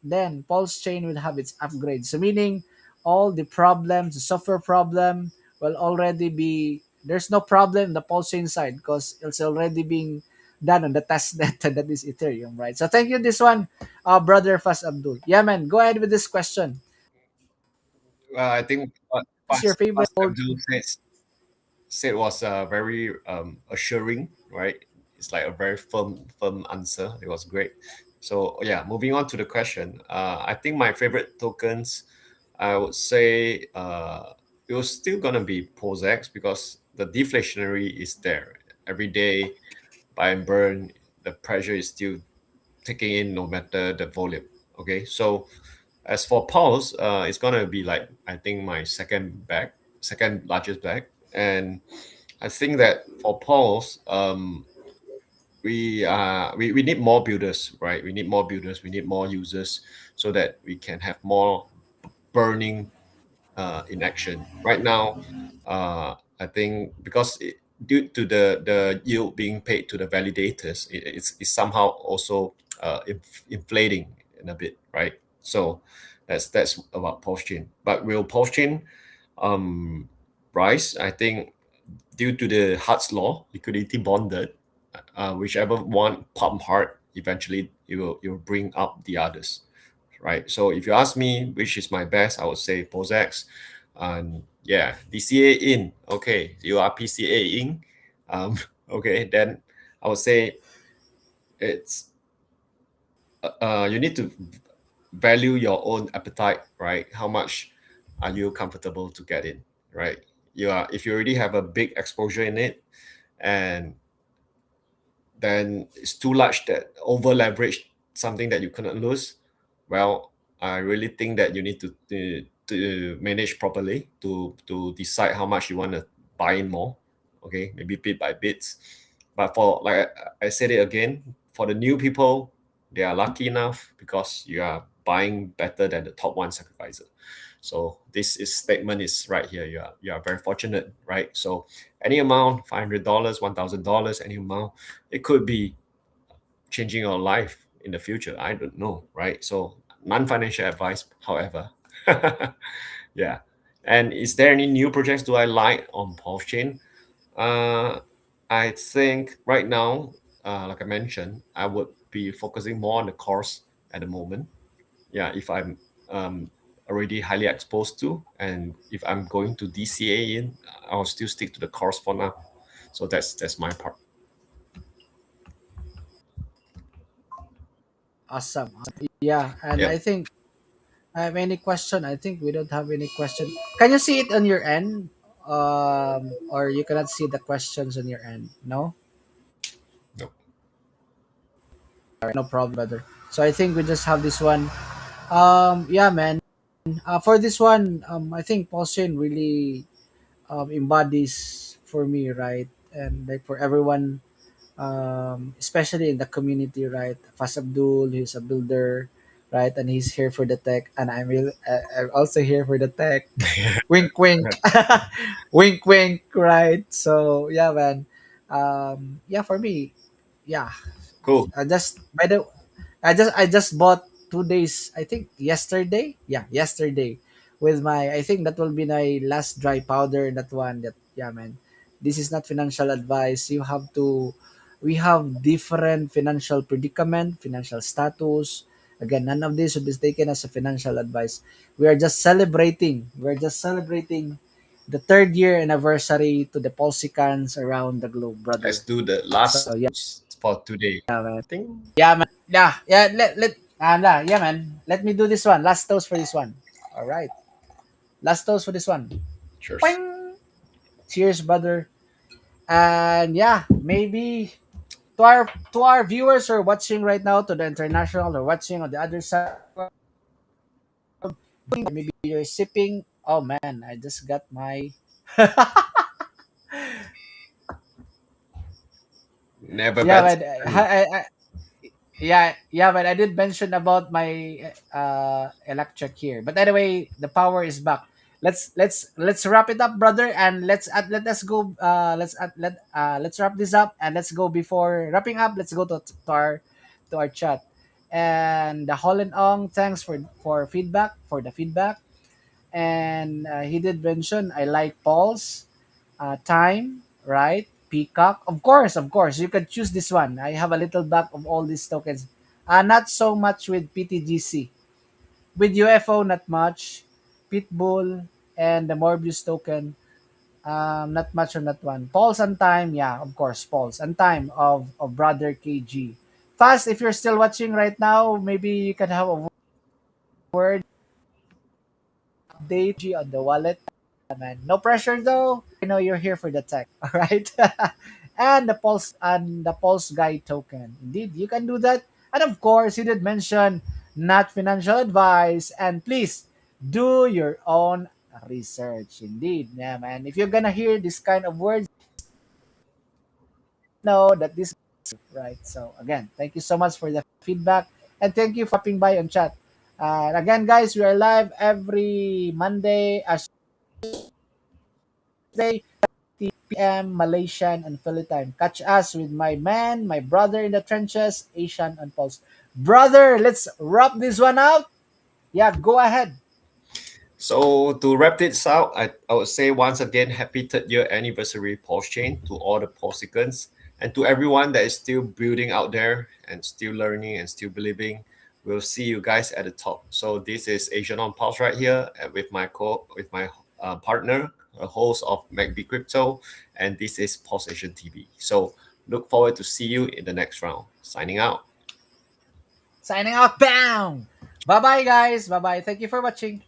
then Pulse Chain will have its upgrade. So meaning all the problems, the software problem will already be there's no problem in the Pulse Chain side because it's already being done on the testnet and that is Ethereum, right? So thank you this one, brother Fast Abdul. Yeah, man. Go ahead with this question. Well, I think what What's your favorite Fast old Abdul said was very assuring, right? It's like a very firm answer. It was great. So yeah, moving on to the question. I think my favorite tokens, I would say it was still gonna be POSEX because the deflationary is there every day. Buy and burn, the pressure is still taking in no matter the volume. Okay, so as for Pulse, it's gonna be like I think my second largest bag, and I think that for Pulse, we need more builders, right? We need more builders, we need more users, so that we can have more burning in action. Right now, I think because due to the yield being paid to the validators, it's somehow also inflating in a bit, right? So that's about Postchain. But will Postchain um, rise? I think due to the Hart's law, liquidity bonded, whichever one pump hard, eventually it will bring up the others, right? So if you ask me which is my best, I would say POSEX. And yeah, DCA in. Okay, you are PCA in. Okay, then I would say it's you need to value your own appetite, right? How much are you comfortable to get in, right? You are if you already have a big exposure in it, and then it's too large that over leverage something that you cannot lose. Well, I really think that you need to manage properly to decide how much you want to buy in more. Okay, maybe bit by bits. But for like I said it again, for the new people, they are lucky enough because you are buying better than the top one sacrificer. So this is statement is right here. You are very fortunate, right? So any amount, $500, $1,000, any amount, it could be changing your life in the future. I don't know, right? So non-financial advice, however. Yeah. And is there any new projects do I like on Pulse Chain? Uh, I think right now, like I mentioned, I would be focusing more on the course at the moment. Yeah, if I'm already highly exposed to, and if I'm going to DCA in, I'll still stick to the course for now. So that's my part. awesome? Yeah, and Yeah. I think I have any question? I think we don't have any question. Can you see it on your end? Or you cannot see the questions on your end? No? No problem, brother. So I think we just have this one. Yeah, man. For this one, I think Pulsechain really embodies for me, right? And like for everyone, especially in the community, right? Fas Abdul, he's a builder, right? And he's here for the tech, and I'm also here for the tech. Wink, wink, wink, wink, right? So yeah, man. Yeah, for me, yeah. Cool. I just by the I just bought 2 days. I think yesterday. Yeah, yesterday with my. I think that will be my last dry powder. That one. That yeah, man. This is not financial advice. You have to. We have different financial predicament, financial status. Again, none of this should be taken as a financial advice. We are just celebrating. We're just celebrating the third year anniversary to the Pulsicans around the globe, Let's brother. do the So last yeah, for today. man. Ding. Yeah, man. Yeah, yeah. Yeah, man. Let me do this one. Last toast for this one. All right. Last toast for this one. Cheers. Boing! Cheers, brother. And yeah, maybe to our viewers who are watching right now, to the international or watching on the other side, maybe you're sipping. Oh man, I just got my. Never Yeah, bet. man. Yeah, but I did mention about my electric here. But anyway, the power is back. Let's wrap it up, brother, and let us go. Let's wrap this up, and let's go before wrapping up. Let's go to our chat. And the Holland Ong, thanks for feedback for the feedback. And he did mention I like Paul's time, right? Peacock, of course, you can choose this one. I have a little back of all these tokens. Not so much with PTGC. With UFO, not much. Pitbull and the Morbius token, not much on that one. Pulse and time, yeah, of course, Pulse and time of brother KG. Fast, if you're still watching right now, maybe you can have a word update on the wallet. Man. No pressure though. I know you're here for the tech. All right. And the pulse guy token. Indeed, you can do that. And of course, you did mention not financial advice. And please do your own research. Indeed, yeah, man. If you're gonna hear this kind of words, know that this is right. So again, thank you so much for the feedback, and thank you for stopping by on chat. And again, guys, we are live every Monday as Tuesday, p.m. Malaysian and Philippine time. Catch us with my man, my brother in the trenches, AsianOnPulse. Brother, let's wrap this one out. Yeah, go ahead. So to wrap this out, I would say once again, happy third year anniversary Pulsechain to all the Pulsicans and to everyone that is still building out there and still learning and still believing. We'll see you guys at the top. So this is Asian on Pulse right here with my partner, a host of MacB Crypto, and this is Pulse Asian TV. So look forward to see you in the next round. Signing out. Signing out. Bam! Bye bye, guys. Bye bye. Thank you for watching.